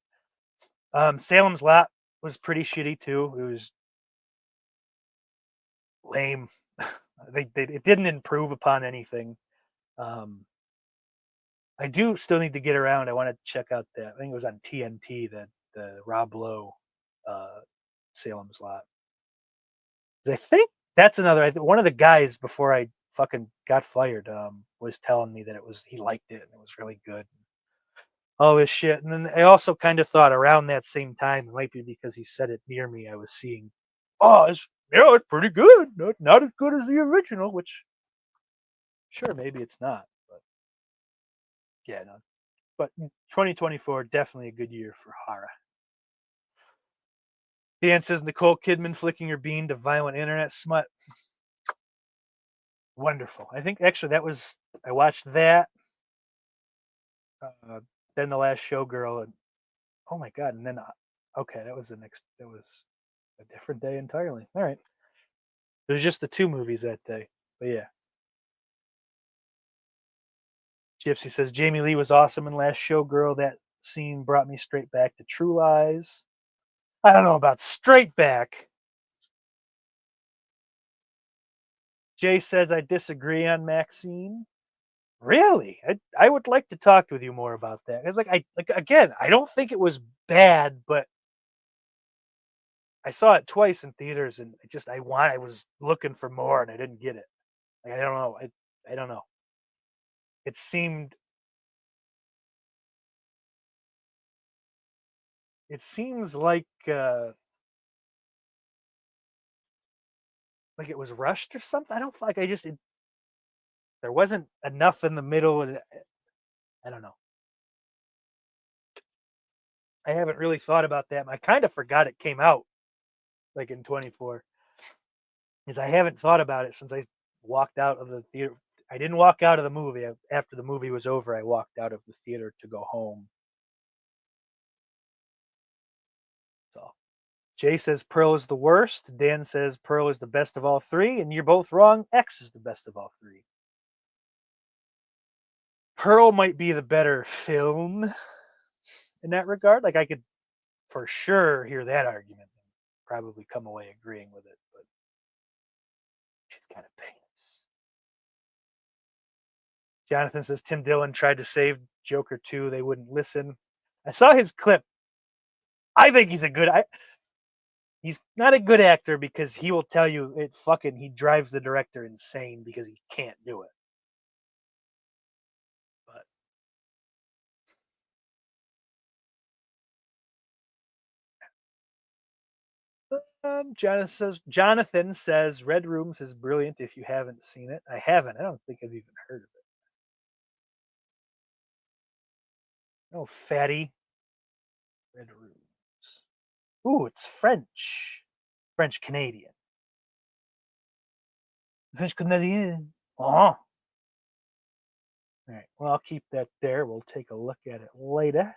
Salem's Lot was pretty shitty too. It was lame. It didn't improve upon anything. Um, I do still need to get around. I want to check out that. I think it was on TNT, the Rob Lowe Salem's Lot. I think that's one of the guys before I fucking got fired was telling me that he liked it and it was really good. All this shit. And then I also kind of thought around that same time, it might be because he said it near me, I was seeing, it's pretty good. Not as good as the original, which sure, maybe it's not. But yeah, no. But 2024, definitely a good year for horror. Dan says Nicole Kidman flicking her bean to violent internet smut. Wonderful. I think actually I watched that. Then The Last Showgirl, and oh my god, and then okay, that was a different day entirely. All right, it was just the two movies that day, but yeah. Gypsy says Jamie Lee was awesome in Last Showgirl. That scene brought me straight back to True Lies. I don't know about straight back. Jay says I disagree on Maxine. Really? I would like to talk with you more about that. It's again, I don't think it was bad, but I saw it twice in theaters, and I was looking for more, and I didn't get it. Like, I don't know. I don't know. It seemed. It seems like it was rushed or something. I don't like. There wasn't enough in the middle. I don't know. I haven't really thought about that. I kind of forgot it came out like in 24. Because I haven't thought about it since I walked out of the theater. I didn't walk out of the movie. After the movie was over, I walked out of the theater to go home. So Jay says Pearl is the worst. Dan says Pearl is the best of all three. And you're both wrong. X is the best of all three. Pearl might be the better film in that regard. Like I could for sure hear that argument and probably come away agreeing with it. But she's kind of penis. Jonathan says Tim Dillon tried to save Joker 2. They wouldn't listen. I saw his clip. I think he's not a good actor because he will tell you he drives the director insane because he can't do it. But Jonathan says Red Rooms is brilliant if you haven't seen it. I haven't. I don't think I've even heard of it. Oh, fatty. Red Rooms. Ooh, it's French. French Canadian. French Canadian. All right. Well, I'll keep that there. We'll take a look at it later.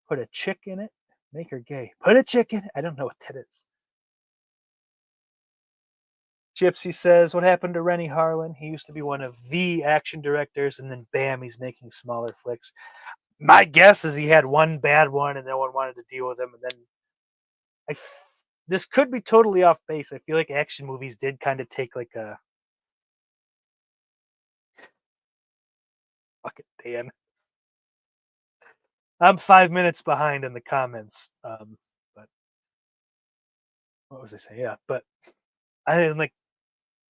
Put a chick in it. Make her gay. Put a chick in it. I don't know what that is. Gypsy says, what happened to Rennie Harlan? He used to be one of the action directors, and then bam, he's making smaller flicks. My guess is he had one bad one, and no one wanted to deal with him. And then this could be totally off base. I feel like action movies did kind of take like a fuck it, Dan. I'm 5 minutes behind in the comments. But what was I saying? Yeah, but I didn't like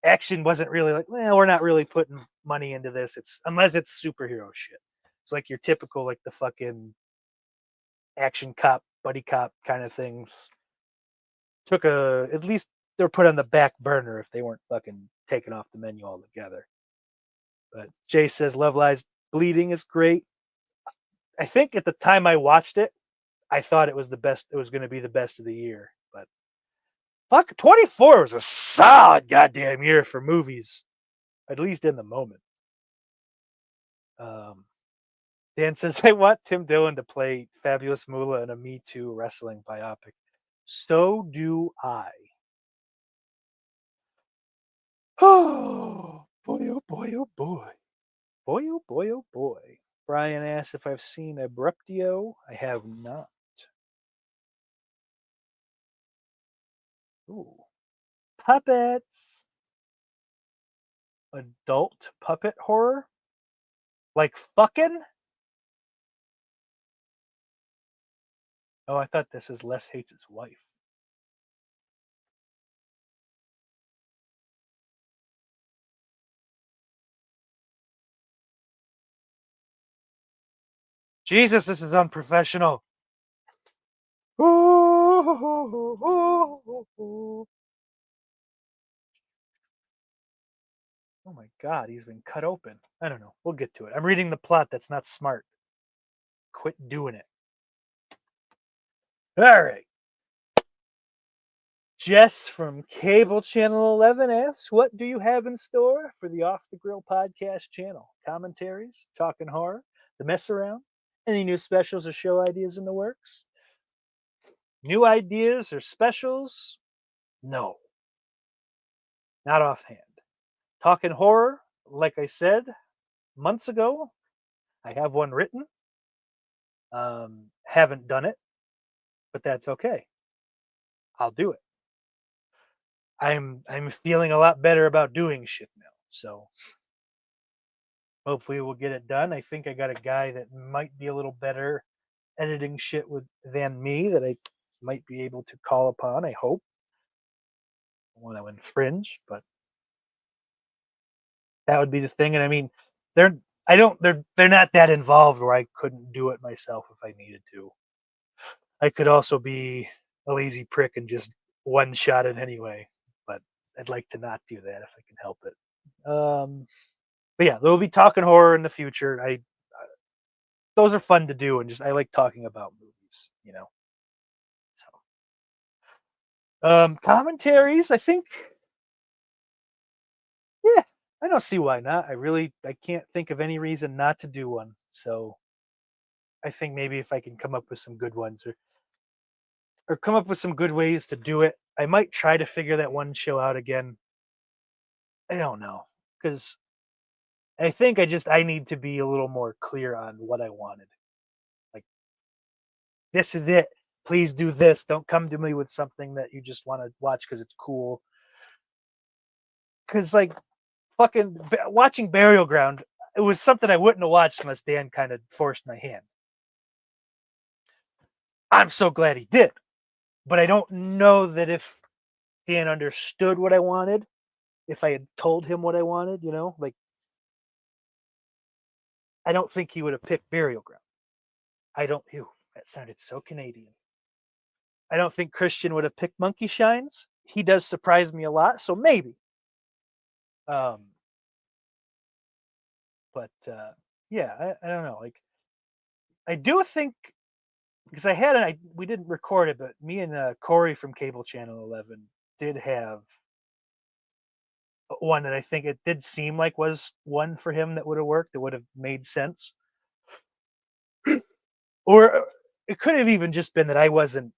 action wasn't really like, well, we're not really putting money into this. It's unless it's superhero shit. It's like your typical, like the fucking action cop, buddy cop kind of things. At least they're put on the back burner if they weren't fucking taken off the menu altogether. But Jay says Love Lies Bleeding is great. I think at the time I watched it, I thought it was the best. It was going to be the best of the year. But fuck, 24 was a solid goddamn year for movies, at least in the moment. Dan says, I want Tim Dillon to play Fabulous Moolah in a Me Too wrestling biopic. So do I. Oh, boy, oh boy, oh boy. Boy, oh boy, oh boy. Brian asks if I've seen Abruptio. I have not. Ooh. Puppets. Adult puppet horror? Like fucking? Oh, I thought this is Les Hates His Wife. Jesus, this is unprofessional. Oh my God, he's been cut open. I don't know. We'll get to it. I'm reading the plot. That's not smart. Quit doing it. All right. Jess from Cable Channel 11 asks, what do you have in store for the Off the Grill podcast channel? Commentaries, talking horror, the mess around, any new specials or show ideas in the works? New ideas or specials? No, not offhand. Talking horror, like I said months ago, I have one written. Haven't done it, but that's okay. I'll do it. I'm feeling a lot better about doing shit now. So hopefully we'll get it done. I think I got a guy that might be a little better editing shit than me that I might be able to call upon. I hope. I want to infringe, but that would be the thing. And I mean, they're they're not that involved where I couldn't do it myself if I needed to. I could also be a lazy prick and just one shot it anyway, but I'd like to not do that if I can help it. But yeah, we'll be talking horror in the future. Those are fun to do, and just I like talking about movies, you know. So commentaries, I think. Yeah, I don't see why not. I can't think of any reason not to do one. So I think maybe if I can come up with some good ones or come up with some good ways to do it, I might try to figure that one show out again. I don't know because I think I need to be a little more clear on what I wanted. Like this is it. Please do this. Don't come to me with something that you just want to watch because it's cool. Because like fucking watching Burial Ground, it was something I wouldn't have watched unless Dan kind of forced my hand. I'm so glad he did, but I don't know that if Dan understood what I wanted, if I had told him what I wanted, you know, like I don't think he would have picked Burial Ground. I don't. Ew, that sounded so Canadian. I don't think Christian would have picked Monkey Shines. He does surprise me a lot, so maybe. Um, but yeah, I don't know. Like I do think because we didn't record it, but me and Corey from Cable Channel 11 did have one that I think it did seem like was one for him that would have worked. It would have made sense, or it could have even just been that I wasn't.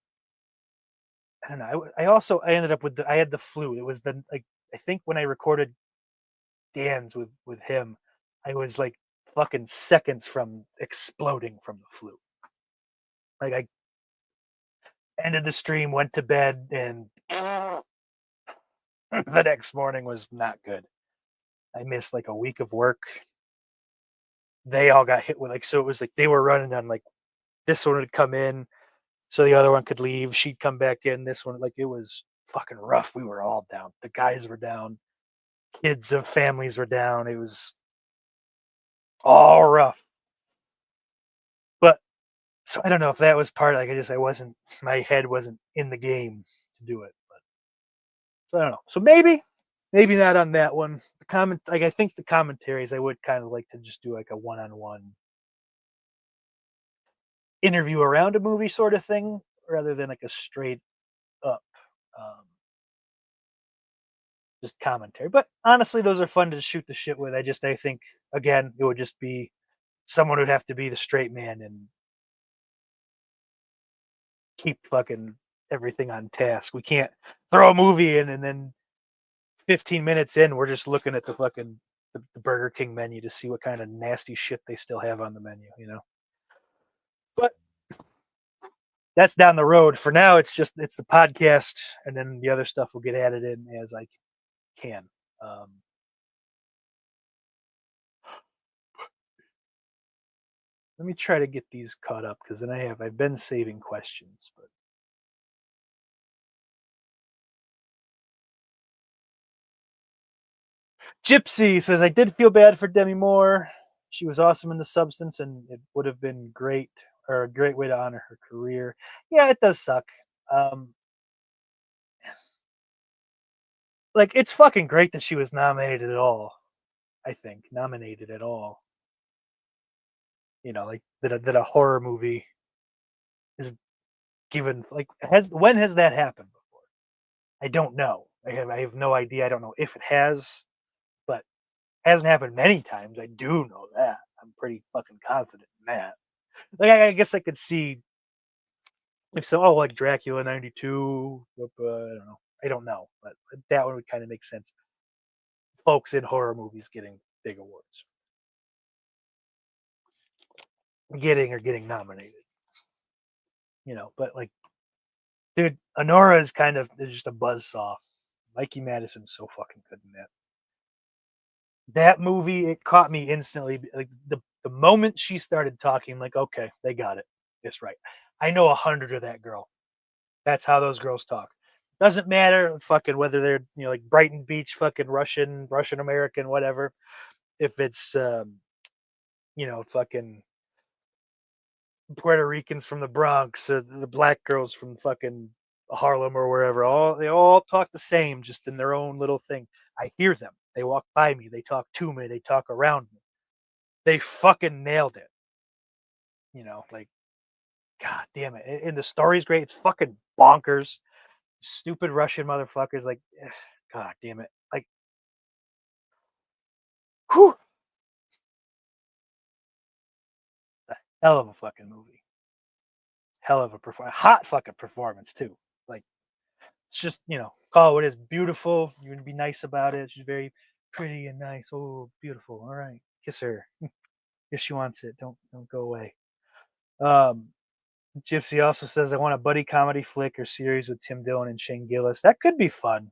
I don't know. I ended up with I had the flu. It was the like I think when I recorded Dan's with him, I was like fucking seconds from exploding from the flu. Like I ended the stream, went to bed, and the next morning was not good. I missed like a week of work. They all got hit with like so it was like they were running on like this one would come in, so the other one could leave. She'd come back in. This one like it was fucking rough. We were all down. The guys were down. Kids of families were down. It was all rough. So I don't know if that was part. Like I wasn't. My head wasn't in the game to do it. But so I don't know. So maybe not on that one. The comment, like I think the commentaries, I would kind of like to just do like a one-on-one interview around a movie sort of thing, rather than like a straight up um, just commentary. But honestly, those are fun to shoot the shit with. I think again, it would just be someone would have to be the straight man and keep fucking everything on task. We can't throw a movie in and then 15 minutes in, we're just looking at the Burger King menu to see what kind of nasty shit they still have on the menu, you know. But that's down the road. For now, it's the podcast, and then the other stuff will get added in as I can. Um, Let me try to get these caught up because then I've been saving questions, but Gypsy says I did feel bad for Demi Moore. She was awesome in The Substance, and it would have been great or a great way to honor her career. Yeah, it does suck. Um, like it's fucking great that she was nominated at all. I think nominated at all. You know, like that a horror movie is given like has when has that happened before? I don't know. I have no idea. I don't know if it has, but it hasn't happened many times. I do know that. I'm pretty fucking confident in that. Like I guess I could see if so. Oh, like Dracula '92. I don't know. I don't know, but that one would kind of make sense. Folks in horror movies getting big awards, getting nominated. You know, but like, dude, Honora is just a buzzsaw. Mikey Madison's so fucking good in that. That movie, it caught me instantly. Like the moment she started talking, like, okay, they got it. That's right. I know 100 of that girl. That's how those girls talk. Doesn't matter fucking whether they're like Brighton Beach, fucking Russian American, whatever. If it's fucking Puerto Ricans from the Bronx, or the black girls from fucking Harlem or wherever, they all talk the same, just in their own little thing. I hear them. They walk by me. They talk to me. They talk around me. They fucking nailed it. Like God damn it. And the story's great. It's fucking bonkers. Stupid Russian motherfuckers. Like, God damn it. Like, whew, a hell of a fucking movie. Hell of a hot fucking performance too. Like, it's just call it what it is. Beautiful. You would be nice about it. She's very pretty and nice. Oh, beautiful. All right, kiss her if she wants it. Don't go away. Um, Gypsy also says I want a buddy comedy flick or series with Tim Dillon and Shane Gillis. That could be fun.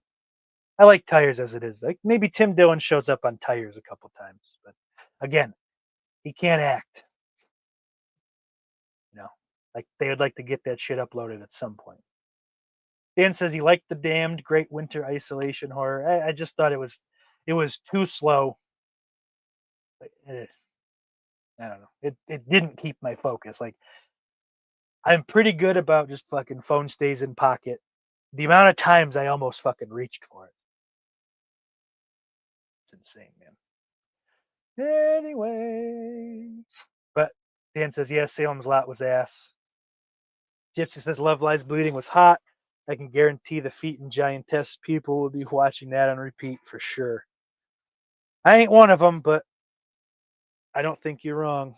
I like Tires as it is. Like maybe Tim Dillon shows up on Tires a couple times, but again, he can't act. You know, like they would like to get that shit uploaded at some point. Dan says he liked The Damned, great winter isolation horror. I just thought it was too slow. I don't know. It didn't keep my focus. Like I'm pretty good about just fucking phone stays in pocket. The amount of times I almost fucking reached for it. It's insane, man. Anyway. But Dan says, yeah, Salem's Lot was ass. Gypsy says Love Lies Bleeding was hot. I can guarantee the Feet and Giantess people will be watching that on repeat for sure. I ain't one of them, but I don't think you're wrong.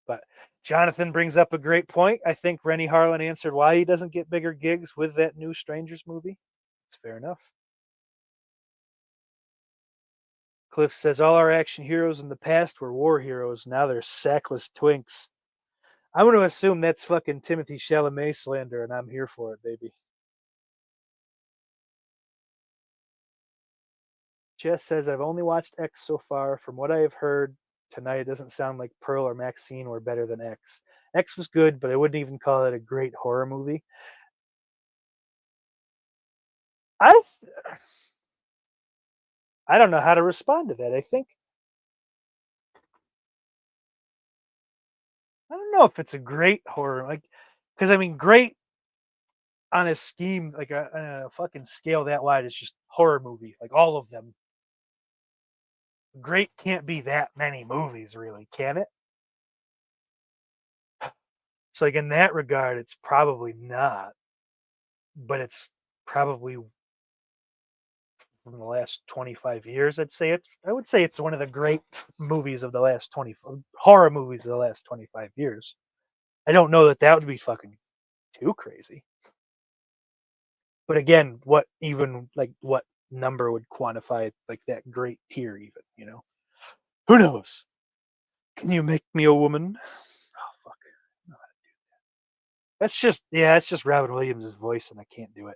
But Jonathan brings up a great point. I think Rennie Harlan answered why he doesn't get bigger gigs with that new Strangers movie. It's fair enough. Cliff says all our action heroes in the past were war heroes. Now they're sackless twinks. I'm going to assume that's fucking Timothy Chalamet slander, and I'm here for it, baby. Jess says, I've only watched X so far. From what I have heard tonight, it doesn't sound like Pearl or Maxine were better than X. X was good, but I wouldn't even call it a great horror movie. I I don't know how to respond to that. I think I don't know if it's a great horror, like, because I mean, great on a scheme, like on a fucking scale that wide, it's just horror movie, like all of them. Great can't be that many movies, really, can it? So, like in that regard, it's probably not, but it's probably from the last 25 years. I would say it's one of the great movies of the last 20 horror movies of the last 25 years. I don't know that that would be fucking too crazy. But again, what even like what number would quantify like that great tier even, you know? Who knows? Can you make me a woman? Oh fuck. No. That's just Robin Williams' voice and I can't do it.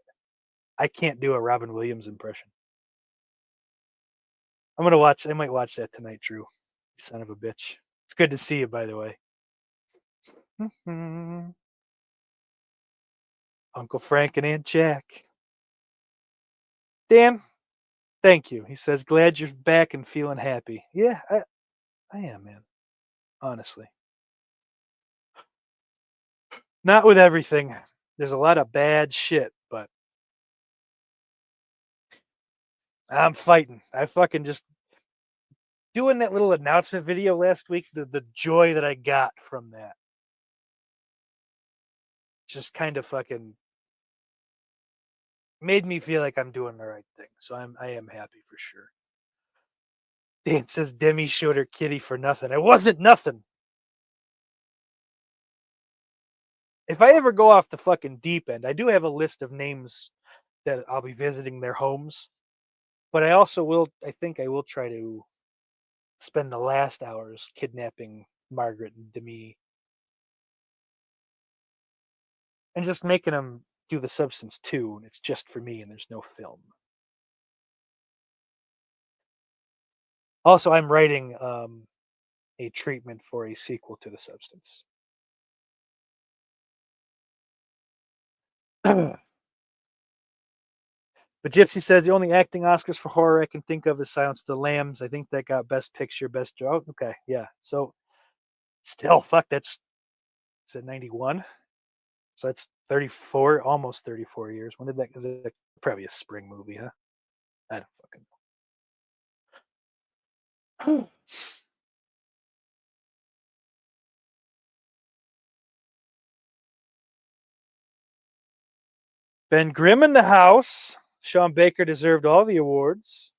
I can't do a Robin Williams impression. I might watch that tonight, Drew. Son of a bitch. It's good to see you, by the way. Uncle Frank and Aunt Jack. Dan, thank you. He says, glad you're back and feeling happy. Yeah, I am, man. Honestly. Not with everything. There's a lot of bad shit, but I'm fighting. I fucking just doing that little announcement video last week, the joy that I got from that. Just kind of fucking made me feel like I'm doing the right thing. So I am happy for sure. Dan says Demi showed her kitty for nothing. It wasn't nothing. If I ever go off the fucking deep end, I do have a list of names that I'll be visiting their homes. But I also will I think I will try to spend the last hours kidnapping Margaret and Demi and just making them do the substance too, and it's just for me and there's no film. Also, I'm writing a treatment for a sequel to the substance. But Gypsy says the only acting Oscars for horror I can think of is Silence of the Lambs. I think that got Best Picture, Best. Oh, okay, yeah. So still, fuck, that's is it 91? So that's 34, almost 34 years. When did that? Is it probably a spring movie, huh? I don't fucking know. Ben Grimm in the house. Sean Baker deserved all the awards.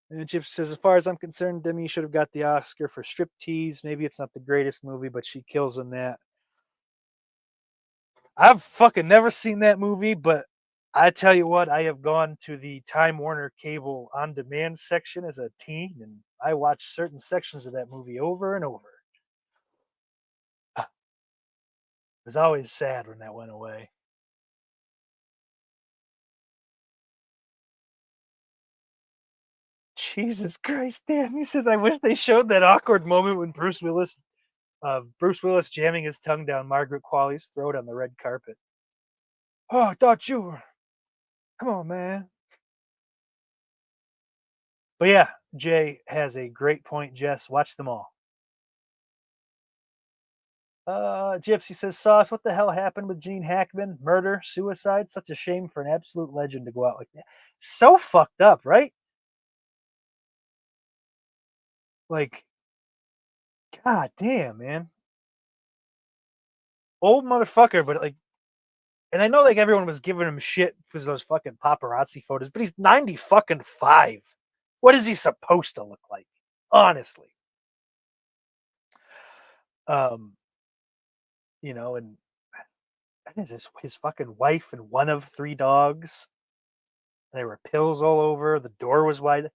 And Chip says, as far as I'm concerned, Demi should have got the Oscar for Striptease. Maybe it's not the greatest movie, but she kills in that. I've fucking never seen that movie, but I tell you what, I have gone to the Time Warner Cable on demand section as a teen, and I watched certain sections of that movie over and over. It was always sad when that went away. Jesus Christ, damn. He says, I wish they showed that awkward moment when Bruce Willis jamming his tongue down Margaret Qualley's throat on the red carpet. Oh, I thought you were. Come on, man. But yeah, Jay has a great point, Jess. Watch them all. Gypsy says, Sauce, what the hell happened with Gene Hackman? Murder, suicide? Such a shame for an absolute legend to go out like that. So fucked up, right? Like, god damn, man. Old motherfucker, but like, and I know like everyone was giving him shit because those fucking paparazzi photos, but he's 90 fucking 5. What is he supposed to look like? Honestly. Um, you know, and his fucking wife and one of 3 dogs. And there were pills all over. The door was wide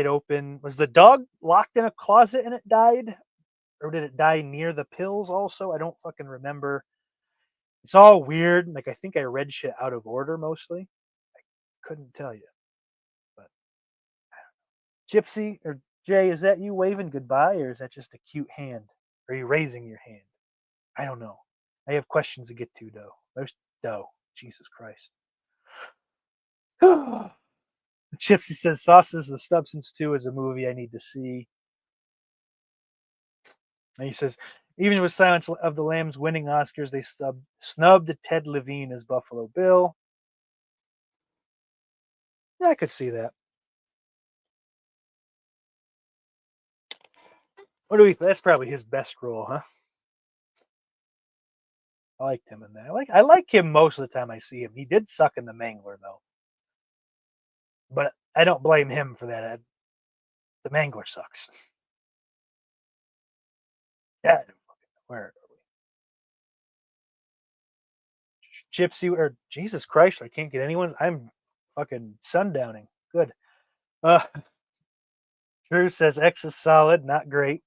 open. Was the dog locked in a closet and it died? Or did it die near the pills also? I don't fucking remember. It's all weird. Like I think I read shit out of order mostly. Couldn't tell you. But Gypsy or Jay, is that you waving goodbye or is that just a cute hand? Are you raising your hand? I don't know. I have questions to get to though. There's dough. Jesus Christ. Gypsy says Sauce is the Substance 2 is a movie I need to see. And he says, even with Silence of the Lambs winning Oscars, they snubbed Ted Levine as Buffalo Bill. Yeah, I could see that. What do we? That's probably his best role, huh? I liked him in that. I like him most of the time I see him. He did suck in The Mangler though, but I don't blame him for that. The Mangler sucks. Yeah, where are we? Gypsy or Jesus Christ, I can't get anyone's. I'm fucking sundowning. Good. Uh, Drew says X is solid, not great.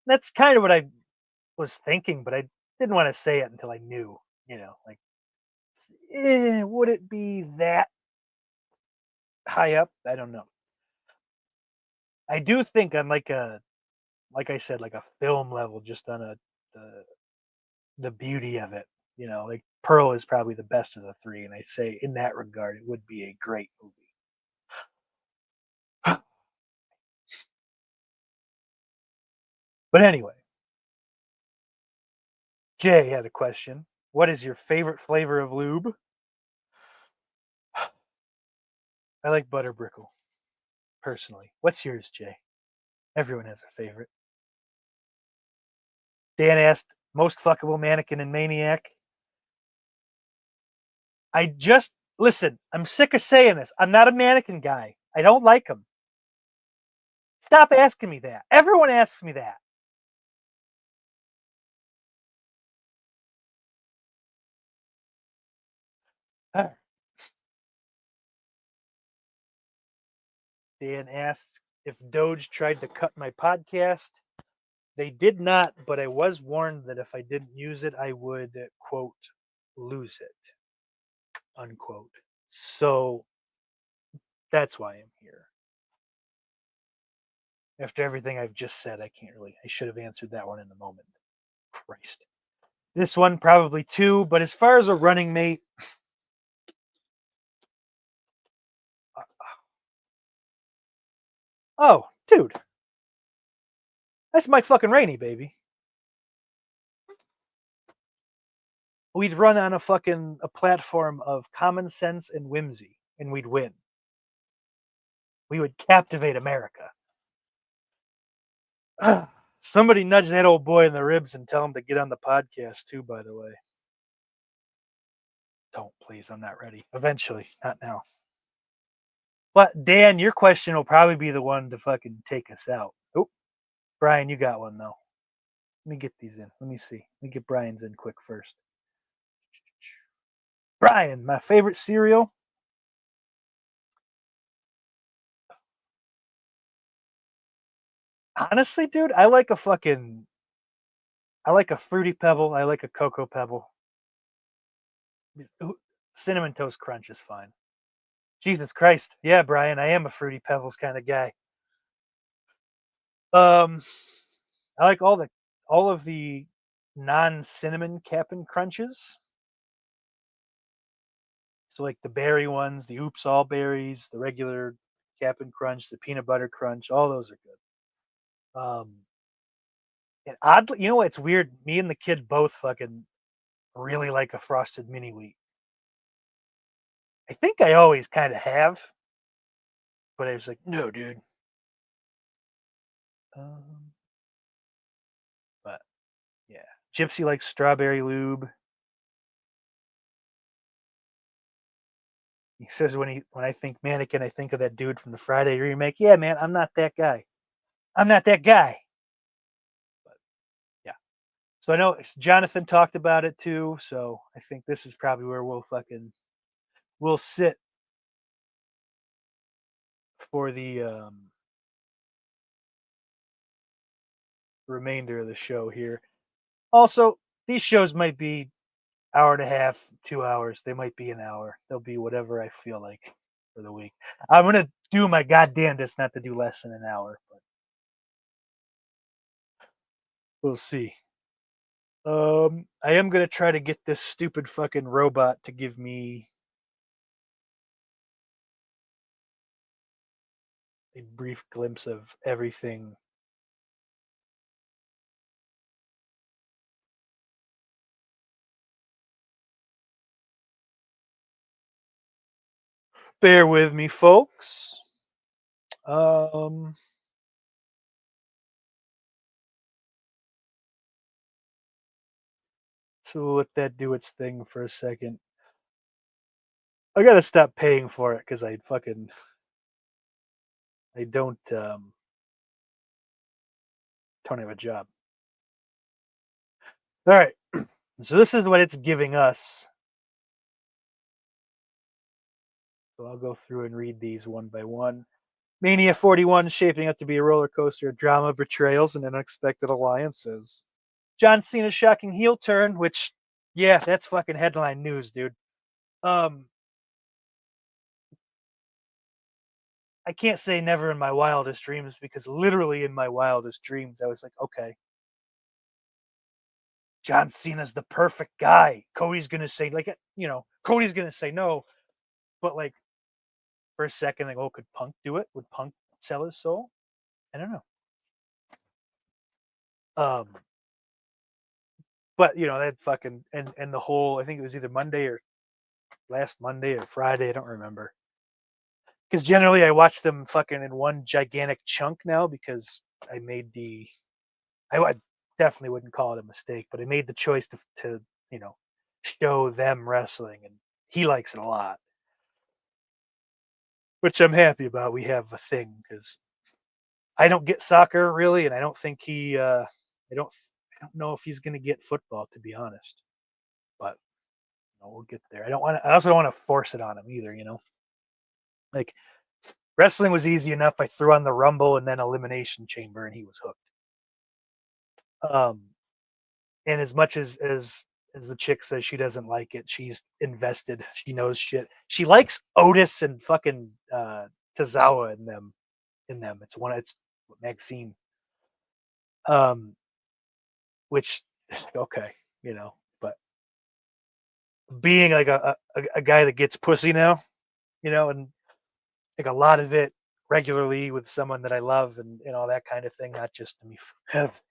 That's kind of what I was thinking, but I didn't want to say it until I knew. You know, like, would it be that high up? I don't know. I do think on like I said, like a film level, just on the, the beauty of it. You know, like Pearl is probably the best of the three, and I say in that regard, it would be a great movie. But anyway, Jay had a question. What is your favorite flavor of lube? I like butterbrickle, personally. What's yours, Jay? Everyone has a favorite. Dan asked, most fuckable mannequin and maniac. I just, listen, I'm sick of saying this. I'm not a mannequin guy. I don't like them. Stop asking me that. Everyone asks me that. Dan asked if Doge tried to cut my podcast. They did not, but I was warned that if I didn't use it, I would, quote, lose it, unquote. So that's why I'm here. After everything I've just said, I should have answered that one in the moment. Christ. This one, probably two, but as far as a running mate, oh, dude, that's Mike fucking Rainey, baby. We'd run on a platform of common sense and whimsy, and we'd win. We would captivate America. Somebody nudge that old boy in the ribs and tell him to get on the podcast too, by the way. Don't, please. I'm not ready. Eventually, not now. But Dan, your question will probably be the one to fucking take us out. Oh, Brian, you got one though. Let me get these in. Let me see. Let me get Brian's in quick first. Brian, my favorite cereal. Honestly, dude, I like a fruity pebble. I like a cocoa pebble. Cinnamon toast crunch is fine. Jesus Christ. Yeah, Brian, I am a fruity pebbles kind of guy. Um I like all of the non-cinnamon Cap'n Crunches. So like the berry ones, the Oops All Berries, the regular Cap'n Crunch, the peanut butter crunch, all those are good. And oddly, you know what? It's weird. Me and the kid both fucking really like a frosted mini wheat. I think I always kind of have, but I was like, no, dude. Um, but yeah, Gypsy likes strawberry lube. He says when I think mannequin, I think of that dude from the Friday remake. Yeah, man, I'm not that guy. I'm not that guy. But yeah. So I know Jonathan talked about it too. So I think this is probably where we'll sit for the remainder of the show here. Also, these shows might be hour and a half, 2 hours. They might be an hour. They'll be whatever I feel like for the week. I'm gonna do my goddamnedest not to do less than an hour, but we'll see. I am gonna try to get this stupid fucking robot to give me a brief glimpse of everything Bear with me, folks. Um, so we'll let that do its thing for a second. I gotta stop paying for it because I don't have a job. All right, so this is what it's giving us. So I'll go through and read these one by one. Mania 41 shaping up to be a roller coaster of drama, betrayals, and unexpected alliances. John Cena's shocking heel turn, which, yeah, that's fucking headline news, dude. Um, I can't say never in my wildest dreams because literally in my wildest dreams, I was like, okay, John Cena's the perfect guy. Cody's gonna say Cody's gonna say no, but like for a second, like, oh, could Punk do it? Would Punk sell his soul? I don't know. Um, but that fucking and the whole, I think it was either Monday or last Monday or Friday, I don't remember. Because generally I watch them fucking in one gigantic chunk now because I made I definitely wouldn't call it a mistake, but I made the choice to you know show them wrestling, and he likes it a lot, which I'm happy about. We have a thing because I don't get soccer really, and I don't think I don't know if he's going to get football, to be honest. But we'll get there. I don't want to. I also don't want to force it on him either. Like wrestling was easy enough. I threw on the Rumble and then Elimination Chamber, and he was hooked. And as much as the chick says she doesn't like it, she's invested. She knows shit. She likes Otis and fucking Tozawa in them. It's Maxine. Um, which okay, but being like a guy that gets pussy now, and like a lot of it regularly with someone that I love and all that kind of thing, not just to me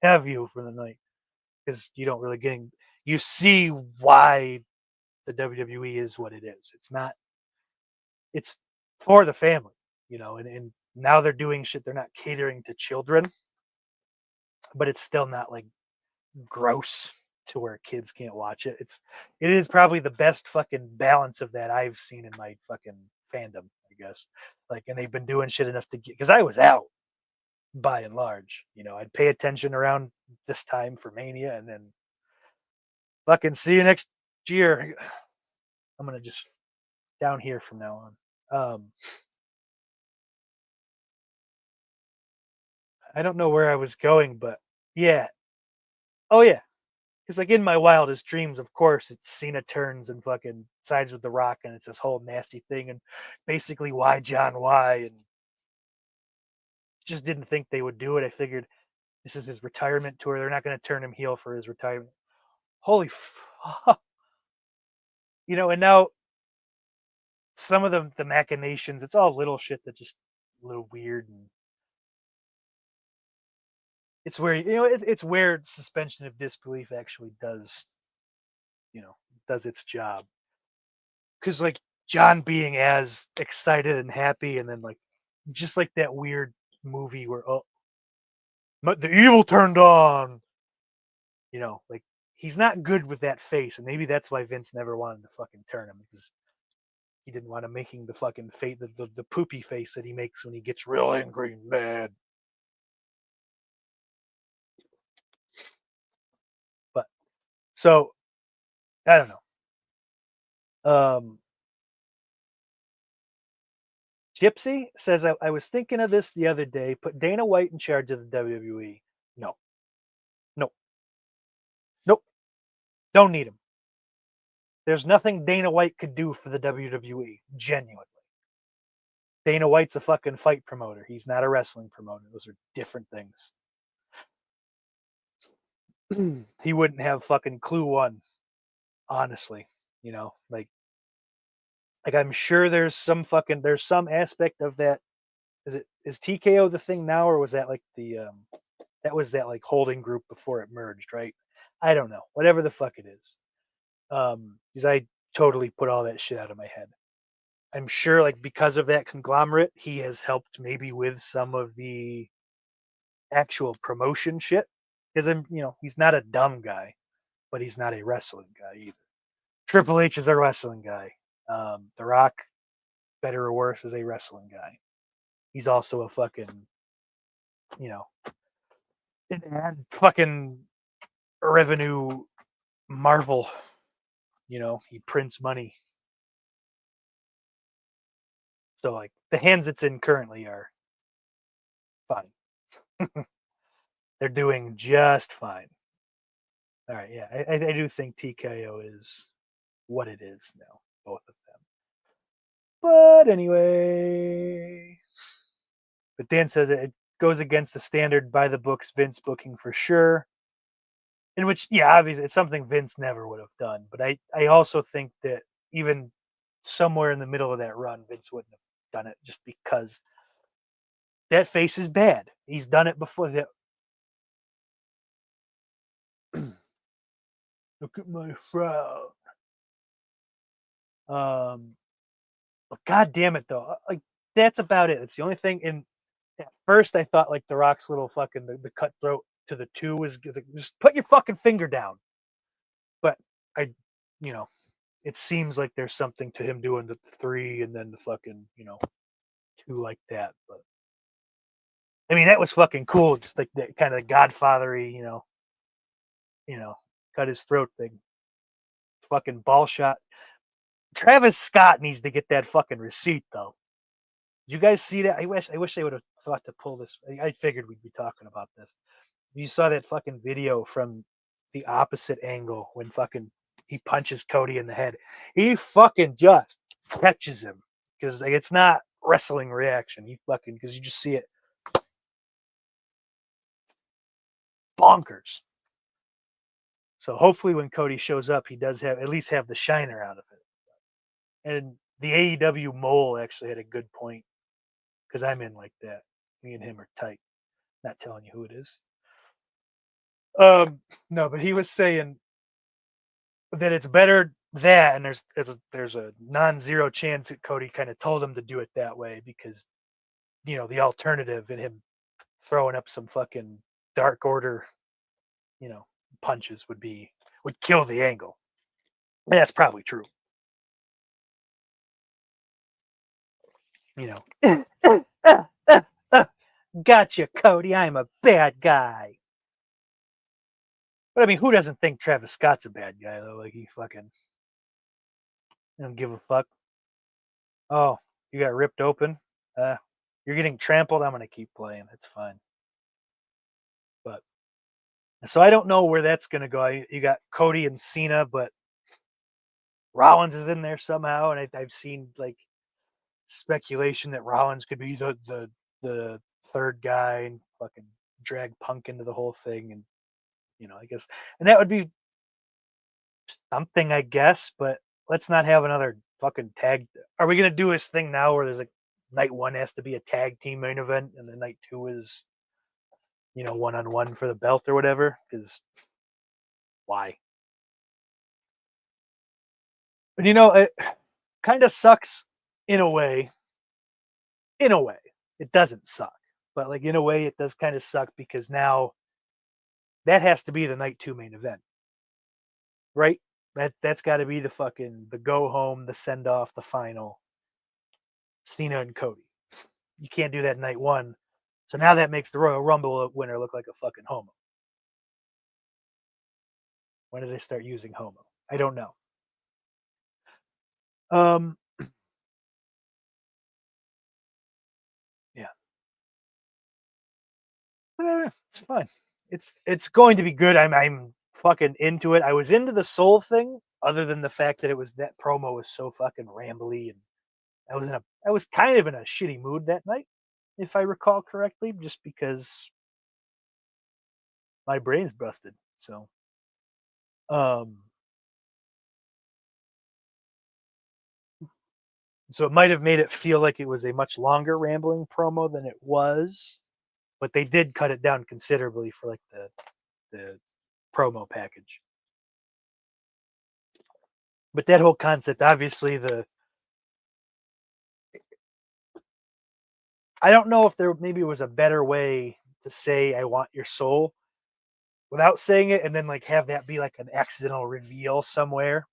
have you for the night because you don't really you see why the WWE is what it is. It's for the family, and now they're doing shit. They're not catering to children, but it's still not like gross to where kids can't watch it. It is probably the best fucking balance of that I've seen in my fucking fandom, I guess. Like, and they've been doing shit enough to get because I was out by and large. I'd pay attention around this time for Mania, and then fucking see you next year. I'm gonna just down here from now on. I don't know where I was going, but yeah. Oh yeah. Because like in my wildest dreams, of course, it's Cena turns and fucking sides with the Rock, and it's this whole nasty thing, and basically why John why, and just didn't think they would do it. I figured this is his retirement tour. They're not going to turn him heel for his retirement. Holy, and now some of the machinations. It's all little shit that just a little weird, and it's where it's where suspension of disbelief actually does its job. Because like John being as excited and happy, and then like just like that weird movie where but the evil turned on, like he's not good with that face, and maybe that's why Vince never wanted to fucking turn him because he didn't want him making the fucking face, the poopy face that he makes when he gets real angry and mad. But so I don't know. Gypsy says I was thinking of this the other day. Put Dana White in charge of the WWE. No, no, nope. Don't need him. There's nothing Dana White could do for the WWE. Genuinely, Dana White's a fucking fight promoter. He's not a wrestling promoter. Those are different things. He wouldn't have fucking clue one, honestly. Like I'm sure there's some aspect of that. Is TKO the thing now, or was that like that was that like holding group before it merged, right? I don't know. Whatever the fuck it is. Because I totally put all that shit out of my head. I'm sure, like, because of that conglomerate, he has helped maybe with some of the actual promotion shit. Because he's not a dumb guy, but he's not a wrestling guy either. Triple H is a wrestling guy. The Rock, better or worse, is a wrestling guy. He's also a fucking, you know, and fucking revenue marvel. He prints money. So, like, the hands it's in currently are fine. They're doing just fine. All right, yeah, I do think TKO is what it is now, both of them. But anyway, but Dan says it goes against the standard by the books Vince booking for sure. In which, yeah, obviously it's something Vince never would have done. But I also think that even somewhere in the middle of that run, Vince wouldn't have done it just because that face is bad. He's done it before. Look at my frown. But god damn it though, like that's about it. It's the only thing. And at first, I thought like the Rock's little fucking the cutthroat to the two was just put your fucking finger down. But I, you know, it seems like there's something to him doing the three and then the fucking two like that. But I mean, that was fucking cool. Just like that kind of Godfathery, cut his throat thing. Fucking ball shot. Travis Scott needs to get that fucking receipt though. Did you guys see that? I wish they would have thought to pull this. I figured we'd be talking about this. You saw that fucking video from the opposite angle when fucking he punches Cody in the head. He fucking just catches him because like, it's not wrestling reaction. He fucking because you just see it bonkers. So hopefully when Cody shows up, he does at least have the shiner out of it. And the AEW mole actually had a good point because I'm in like that. Me and him are tight. Not telling you who it is. No, but he was saying that it's better that, and there's a non-zero chance that Cody kind of told him to do it that way because the alternative in him throwing up some fucking Dark Order, you know, punches would kill the angle. And that's probably true. Gotcha, Cody. I'm a bad guy. But I mean, who doesn't think Travis Scott's a bad guy though? Like he fucking don't give a fuck. Oh, you got ripped open. You're getting trampled. I'm gonna keep playing. It's fine. But so I don't know where that's gonna go. You got Cody and Cena, but Rollins is in there somehow, and I've seen like speculation that Rollins could be the third guy and fucking drag Punk into the whole thing, and I guess, and that would be something, I guess. But let's not have another fucking tag. Are we gonna do this thing now where there's like night one has to be a tag team main event, and then night two is one-on-one for the belt or whatever? Because why? But it kind of sucks in a way. In a way, it doesn't suck, but like in a way, it does kind of suck because now that has to be the night two main event, right? That's got to be the go home, the send off, the final. Cena and Cody. You can't do that night one. So now that makes the Royal Rumble winner look like a fucking homo. When did they start using homo? I don't know. Yeah. It's fine. It's going to be good. I'm fucking into it. I was into the soul thing, other than the fact that that promo was so fucking rambly, and I was kind of in a shitty mood that night, if I recall correctly, just because my brain's busted. So, so it might have made it feel like it was a much longer rambling promo than it was, but they did cut it down considerably for like the promo package. But that whole concept, obviously, I don't know if there maybe was a better way to say I want your soul without saying it, and then like have that be like an accidental reveal somewhere,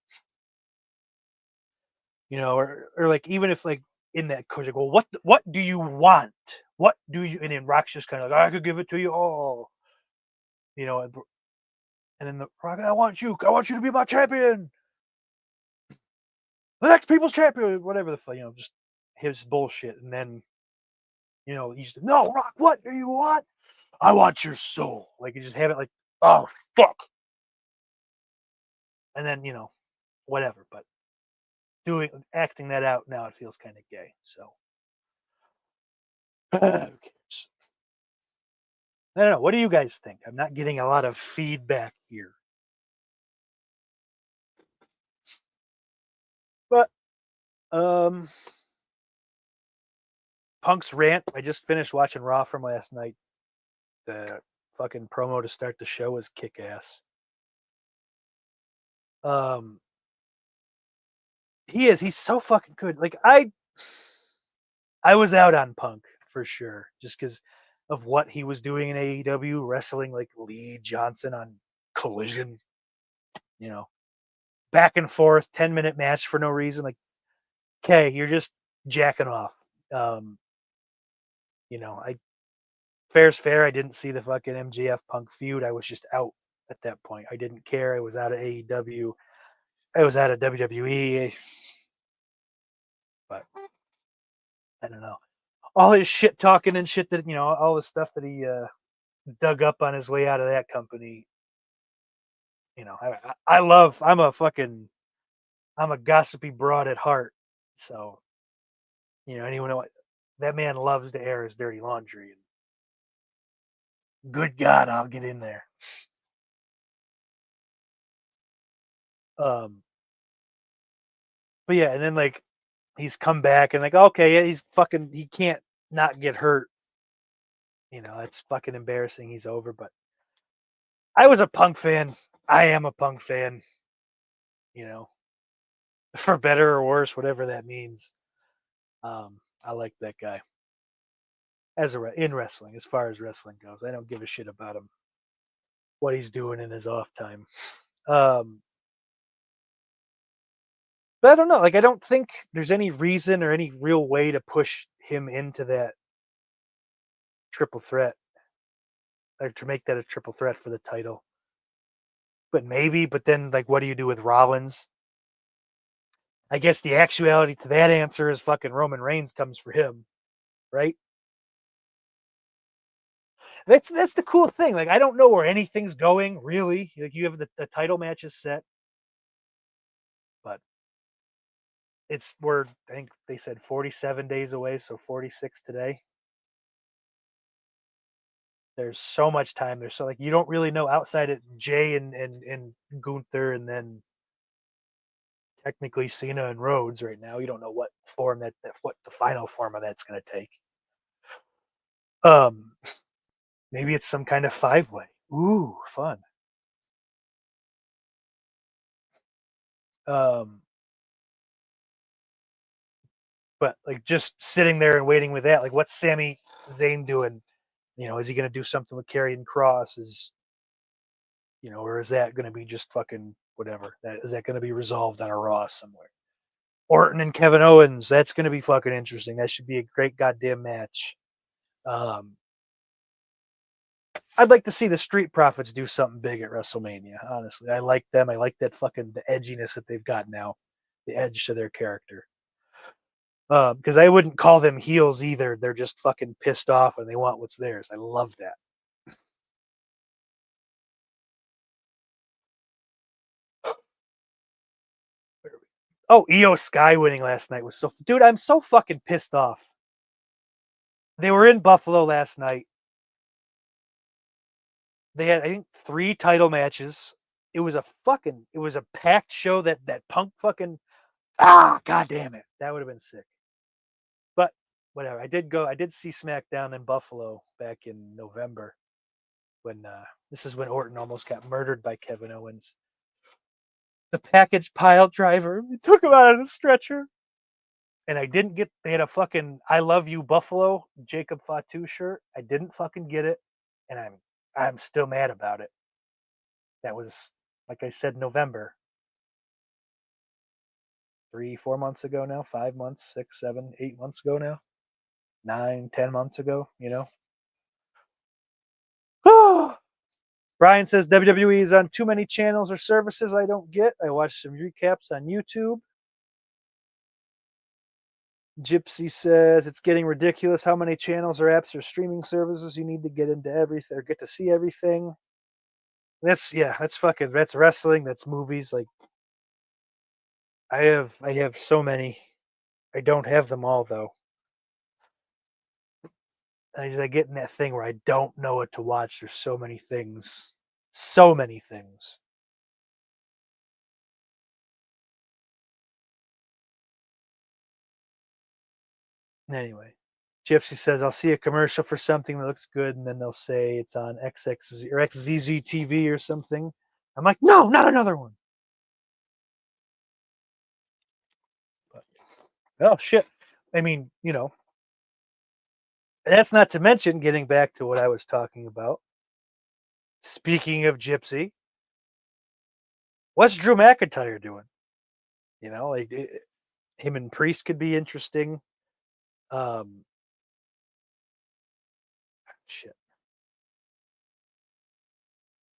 or like even if like in that coach, like, well, what do you want? What do you? And then Rock's just kind of like, I could give it to you all, and then the Rock, I want you to be my champion, the next people's champion, whatever the fuck, just his bullshit, and then he's no Rock, what do you want? I want your soul. Like you just have it like, oh fuck, and then whatever. But acting that out now, it feels kind of gay. So who cares? I don't know. What do you guys think? I'm not getting a lot of feedback here, but Punk's rant. I just finished watching Raw from last night. The fucking promo to start the show was kick ass. He's so fucking good. Like I was out on Punk for sure, just because of what he was doing in AEW, wrestling like Lee Johnson on Collision, back and forth, 10-minute match for no reason. Like, okay, you're just jacking off. I fair's fair. I didn't see the fucking MJF Punk feud. I was just out at that point. I didn't care. I was out of AEW. I was out of WWE. But I don't know. All his shit talking and shit that all the stuff that he dug up on his way out of that company. I love. I'm a gossipy broad at heart. So, anyone that man loves to air his dirty laundry. And good God, I'll get in there. But yeah, and then like he's come back and like, okay, yeah, he can't not get hurt. It's fucking embarrassing. He's over, but I was a Punk fan. I am a Punk fan. For better or worse, whatever that means. I like that guy in wrestling. As far as wrestling goes, I don't give a shit about him, what he's doing in his off time. But I don't know. Like, I don't think there's any reason or any real way to push him into that triple threat, or to make that a triple threat for the title. But maybe. But then, like, what do you do with Rollins? I guess the actuality to that answer is fucking Roman Reigns comes for him, right? That's the cool thing. Like, I don't know where anything's going, really. Like, you have the title matches set, but we're, I think they said 47 days away, so 46 today. There's so much time. There's so like you don't really know outside of Jay and Gunther, and then technically Cena and Rhodes right now. You don't know what form what the final form of that's going to take. Maybe it's some kind of 5-way. Ooh, fun. But like just sitting there and waiting with that, like what's Sami Zayn doing? Is he going to do something with Karrion Kross? Or is that going to be just fucking whatever? Is that going to be resolved on a Raw somewhere? Orton and Kevin Owens, that's going to be fucking interesting. That should be a great goddamn match. I'd like to see the Street Profits do something big at WrestleMania. Honestly, I like them. I like that fucking the edginess that they've got now, the edge to their character. Because I wouldn't call them heels either. They're just fucking pissed off and they want what's theirs. I love that. Oh, Io Sky winning last night was so... Dude, I'm so fucking pissed off. They were in Buffalo last night. They had, I think, 3 title matches. It was a packed show that Punk fucking... God damn it. That would have been sick. But whatever. I did see SmackDown in Buffalo back in November. This is when Orton almost got murdered by Kevin Owens. The package pile driver. He took him out on a stretcher. and I didn't get. They had a fucking "I love you Buffalo" Jacob Fatu shirt. I didn't fucking get it, and I'm still mad about it. That was, like I said, November, 3, 4 months ago now, 5 months, 6, 7, 8 months ago now, 9, 10 months ago. Brian says WWE is on too many channels or services I don't get. I watch some recaps on YouTube. Gypsy says it's getting ridiculous how many channels or apps or streaming services you need to get into everything or get to see everything. That's that's wrestling, that's movies. Like I have so many. I don't have them all though. I get in that thing where I don't know what to watch. There's so many things. So many things. Anyway, Gypsy says I'll see a commercial for something that looks good, and then they'll say it's on XX or XZZ TV or something. I'm like, no, not another one. But, oh shit! I mean, that's not to mention getting back to what I was talking about. Speaking of Gypsy, what's Drew McIntyre doing? Like him and Priest could be interesting. Shit.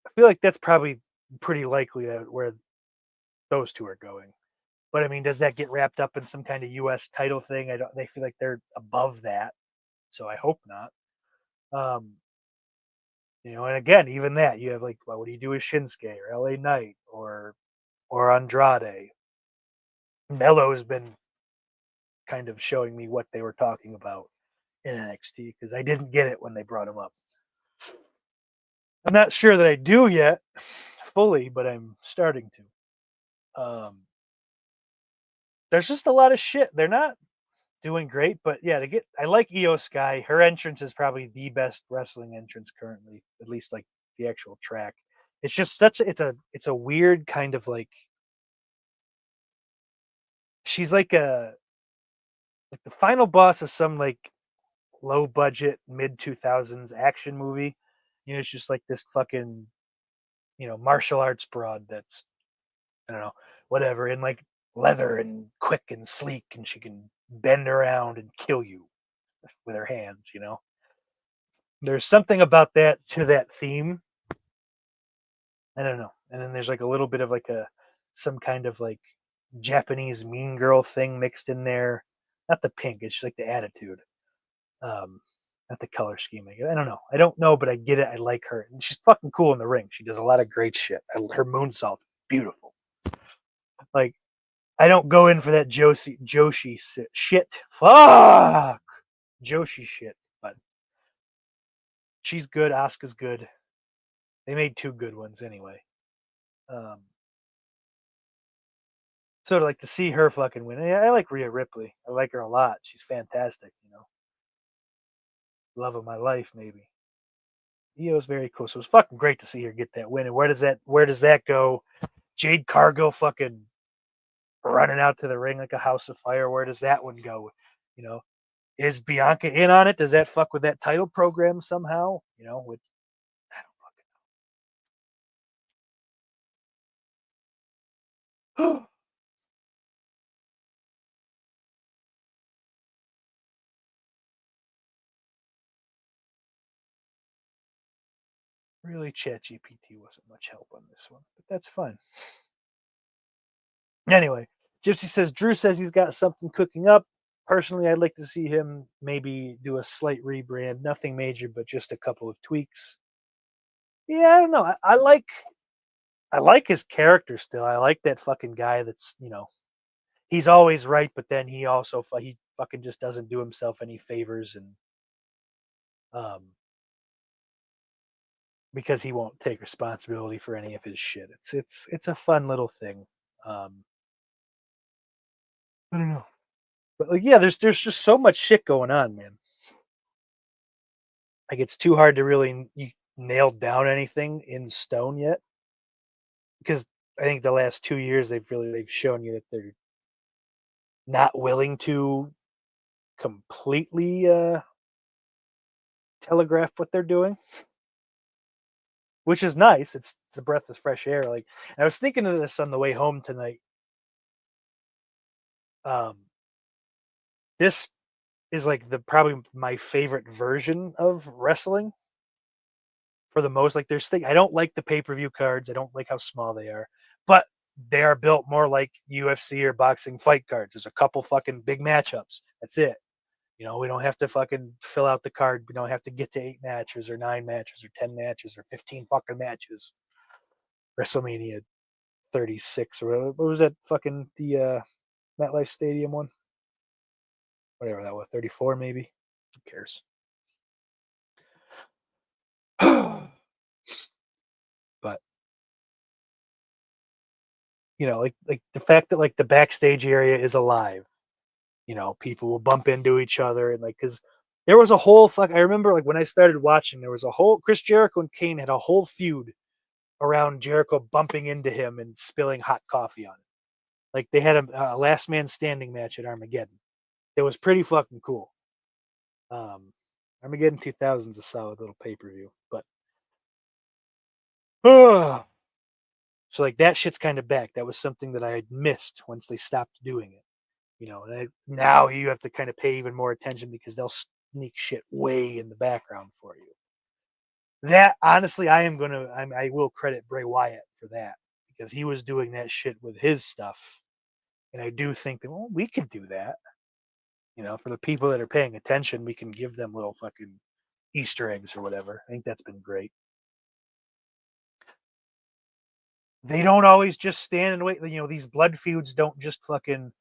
I feel like that's probably pretty likely where those two are going. But I mean, does that get wrapped up in some kind of U.S. title thing? I don't. They feel like they're above that, so I hope not. And again, even that you have like, well, what do you do with Shinsuke or L.A. Knight or Andrade? Melo's been kind of showing me what they were talking about in NXT because I didn't get it when they brought him up. I'm not sure that I do yet fully, but I'm starting to. There's just a lot of shit. They're not doing great, but yeah, I like Io Sky. Her entrance is probably the best wrestling entrance currently, at least like the actual track. It's just it's a weird kind of like she's like the final boss of some like low budget mid 2000s action movie. It's just like this fucking martial arts broad that's I don't know, whatever, in like leather and quick and sleek, and she can bend around and kill you with her hands. There's something about that to that theme. I don't know. And then there's like a little bit of like some kind of like Japanese mean girl thing mixed in there. Not the pink, it's just like the attitude. Not the color scheme. I don't know. I don't know, but I get it. I like her. And she's fucking cool in the ring. She does a lot of great shit. Her moonsault, beautiful. Like, I don't go in for that Joshi shit. Fuck! Joshi shit. But she's good. Asuka's good. They made 2 good ones anyway. So to like to see her fucking win. I like Rhea Ripley. I like her a lot. She's fantastic. Love of my life, maybe. Io's very cool. So it was fucking great to see her get that win. And where does that go? Jade Cargill fucking running out to the ring like a house of fire. Where does that one go? Is Bianca in on it? Does that fuck with that title program somehow? With I don't fucking know. Really, ChatGPT wasn't much help on this one, but that's fine. Anyway, Gypsy says Drew says he's got something cooking up. Personally, I'd like to see him maybe do a slight rebrand, nothing major, but just a couple of tweaks. Yeah, I don't know. I like his character still. I like that fucking guy that's he's always right, but then he fucking just doesn't do himself any favors, and because he won't take responsibility for any of his shit. It's a fun little thing. I don't know. But like, yeah, there's just so much shit going on, man. Like it's too hard to really nail down anything in stone yet, because I think the last 2 years they've shown you that they're not willing to completely telegraph what they're doing, which is nice. It's a breath of fresh air. Like, I was thinking of this on the way home tonight. Um, this is like the probably my favorite version of wrestling for the most. Like, I don't like the pay per view cards. I don't like how small they are, but they are built more like UFC or boxing fight cards. There's a couple fucking big matchups. That's it. We don't have to fucking fill out the card. We don't have to get to 8 matches or 9 matches or 10 matches or 15 fucking matches. WrestleMania 36 or what was that fucking the MetLife Stadium one? Whatever that was, 34 maybe. Who cares? But like the fact that like the backstage area is alive. People will bump into each other and like because there was a whole fuck. I remember like when I started watching, there was a whole Chris Jericho and Kane had a whole feud around Jericho bumping into him and spilling hot coffee on him. Like they had a last man standing match at Armageddon. It was pretty fucking cool. Armageddon 2000 is a solid little pay per view, but so like that shit's kind of back. That was something that I had missed once they stopped doing it. Now you have to kind of pay even more attention because they'll sneak shit way in the background for you. That honestly, I will credit Bray Wyatt for that because he was doing that shit with his stuff, and I do think that we could do that. For the people that are paying attention, we can give them little fucking Easter eggs or whatever. I think that's been great. They don't always just stand and wait. These blood feuds don't just fucking.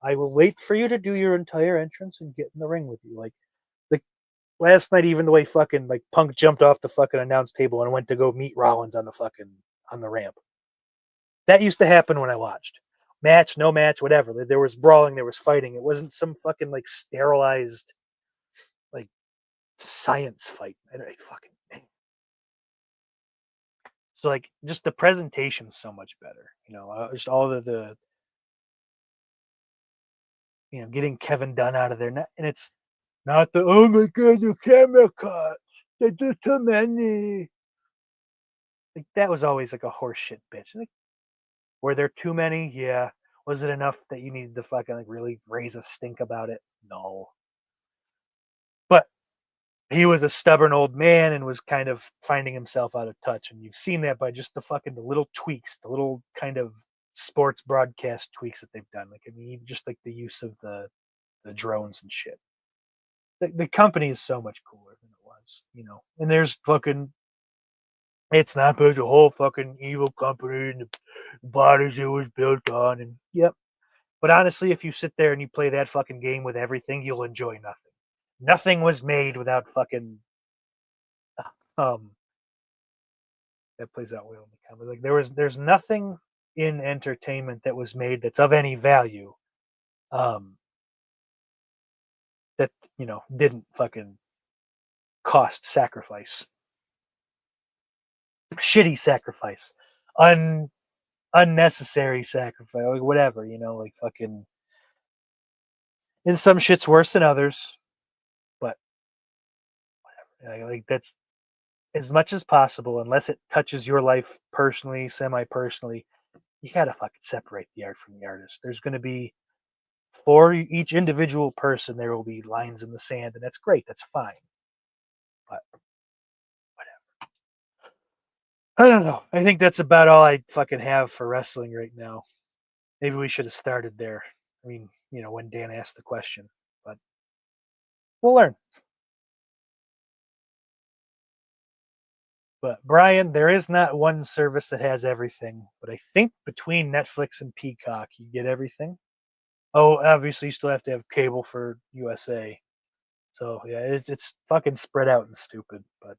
I will wait for you to do your entire entrance and get in the ring with you. Like last night, even the way fucking like Punk jumped off the fucking announce table and went to go meet Rollins on the ramp. That used to happen when I watched. Match, no match, whatever. There was brawling, there was fighting. It wasn't some fucking like sterilized like science fight. I fucking so like just the presentation's so much better. Just all the getting Kevin Dunn out of there, and it's not the oh my god, the camera cuts. They do too many. Like that was always like a horseshit bitch. Like, were there too many? Yeah. Was it enough that you needed to fucking like really raise a stink about it? No. But he was a stubborn old man and was kind of finding himself out of touch. And you've seen that by just the little tweaks, the little kind of sports broadcast tweaks that they've done. Like, I mean, just like the use of the drones and shit. The company is so much cooler than it was, And there's fucking, it's not but a whole fucking evil company and the bodies it was built on. And yep. But honestly, if you sit there and you play that fucking game with everything, you'll enjoy nothing. Nothing was made without fucking um that plays out well in the comedy. Like there's nothing in entertainment that was made that's of any value um that didn't fucking cost sacrifice. Shitty sacrifice. Unnecessary sacrifice, like whatever, like fucking and some shit's worse than others, but whatever. Like that's as much as possible, unless it touches your life personally, semi-personally, you gotta fucking separate the art from the artist. There's gonna be for each individual person, there will be lines in the sand, and that's great. That's fine. But whatever. I don't know. I think that's about all I fucking have for wrestling right now. Maybe we should have started there. I mean, when Dan asked the question, but we'll learn. But Brian, there is not one service that has everything. But I think between Netflix and Peacock, you get everything. Oh, obviously, you still have to have cable for USA. So yeah, it's fucking spread out and stupid. But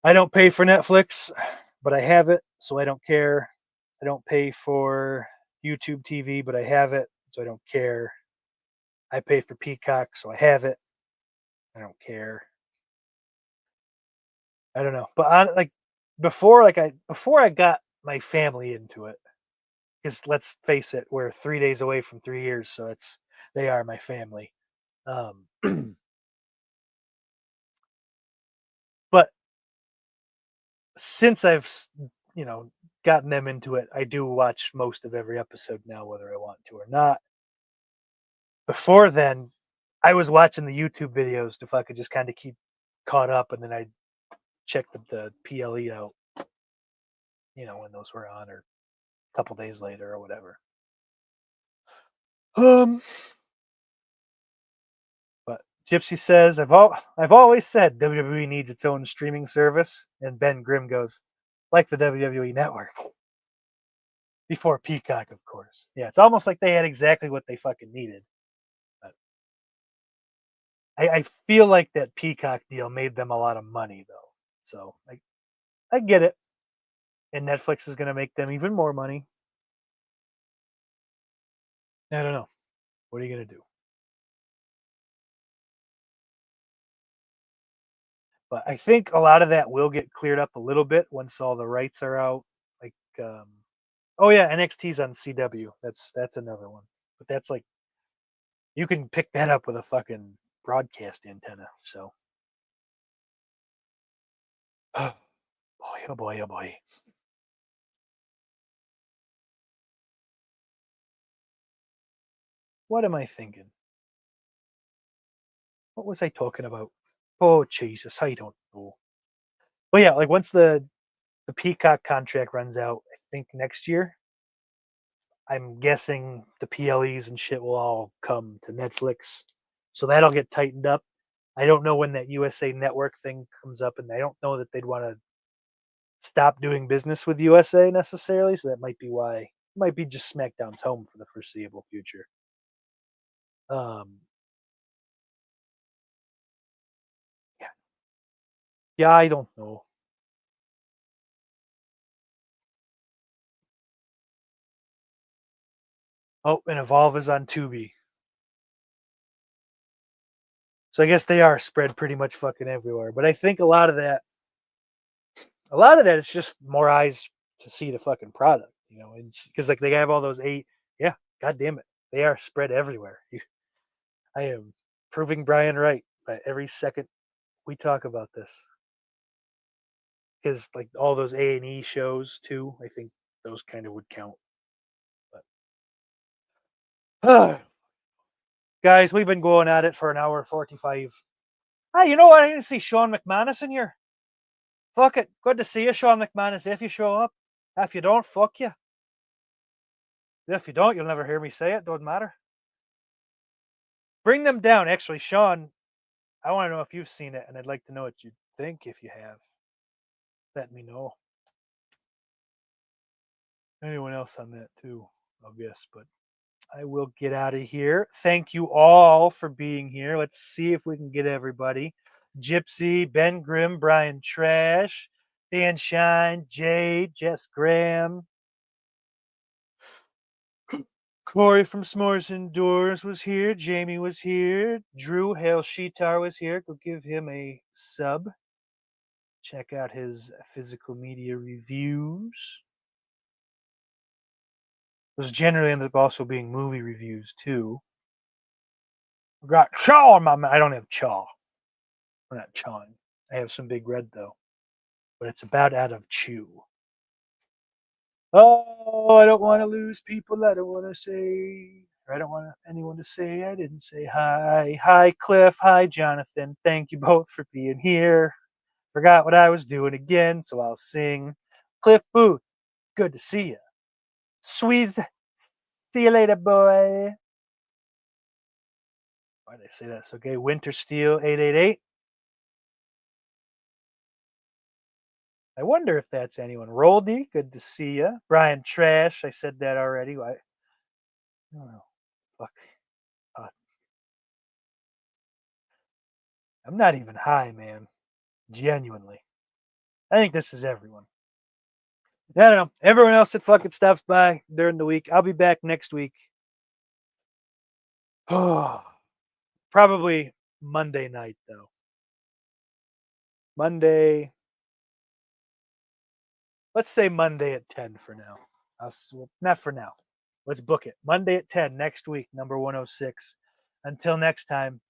I don't pay for Netflix, but I have it, so I don't care. I don't pay for YouTube TV, but I have it, so I don't care. I pay for Peacock, so I have it. I don't care. I don't know, but before I got my family into it, because let's face it, we're 3 days away from 3 years, so they are my family. But since I've gotten them into it, I do watch most of every episode now, whether I want to or not. Before then, I was watching the YouTube videos if I could just kind of keep caught up, and then I'd check the PLE out, when those were on, or a couple days later or whatever. Um, but Gypsy says, I've always said WWE needs its own streaming service, and Ben Grimm goes, like the WWE Network. Before Peacock, of course. Yeah, it's almost like they had exactly what they fucking needed. But I feel like that Peacock deal made them a lot of money, though. So I get it. And Netflix is going to make them even more money. I don't know. What are you going to do? But I think a lot of that will get cleared up a little bit once all the rights are out. Like, oh yeah, NXT's on CW. That's another one. But that's like, you can pick that up with a fucking broadcast antenna. So, boy, oh boy, oh boy. What am I thinking? What was I talking about? Oh Jesus, I don't know. But yeah, like once the Peacock contract runs out, I think next year, I'm guessing the PLEs and shit will all come to Netflix. So that'll get tightened up. I don't know when that USA Network thing comes up, and I don't know that they'd want to stop doing business with USA necessarily. So that might be why it might be just SmackDown's home for the foreseeable future. Um, yeah, yeah, I don't know. Oh, and Evolve is on Tubi. So I guess they are spread pretty much fucking everywhere. But I think a lot of that is just more eyes to see the fucking product, because like they have all those eight. Yeah, god damn it, they are spread everywhere. I am proving Brian right by every second we talk about this, because like all those A&E shows too. I think those kind of would count. But guys, we've been going at it for an hour 45. Hey, you know what? I didn't see Sean McManus in here. Fuck it. Good to see you, Sean McManus, if you show up. If you don't, fuck you. If you don't, you'll never hear me say it. Doesn't matter. Bring them down. Actually, Sean, I want to know if you've seen it, and I'd like to know what you think if you have. Let me know. Anyone else on that too, I guess. But I will get out of here. Thank you all for being here. Let's see if we can get everybody. Gypsy, Ben Grimm, Brian Trash, Dan Shine, Jade, Jess Graham, Corey from S'mores Indoors was here. Jamie was here. Drew Hale Sheetar was here. Go give him a sub. Check out his physical media reviews. Those generally end up also being movie reviews too. I got chaw on my mouth. I don't have chaw. I'm not chawing. I have some big red though, but it's about out of chew. Oh, I don't want to lose people. I don't want to say. I don't want anyone to say I didn't say hi. Hi, Cliff. Hi, Jonathan. Thank you both for being here. Forgot what I was doing again, so I'll sing. Cliff Booth, good to see you. Squeeze, see you later, boy. Why did I say that? So okay, Winter Steel 888. I wonder if that's anyone. Roldy, good to see you. Brian Trash, I said that already. I don't know. Fuck. Uh, I'm not even high, man. Genuinely. I think this is everyone. I don't know. Everyone else that fucking stops by during the week. I'll be back next week. Probably Monday night, though. Monday. Let's say Monday at 10 for now. Well, not for now. Let's book it. Monday at 10 next week, number 106. Until next time,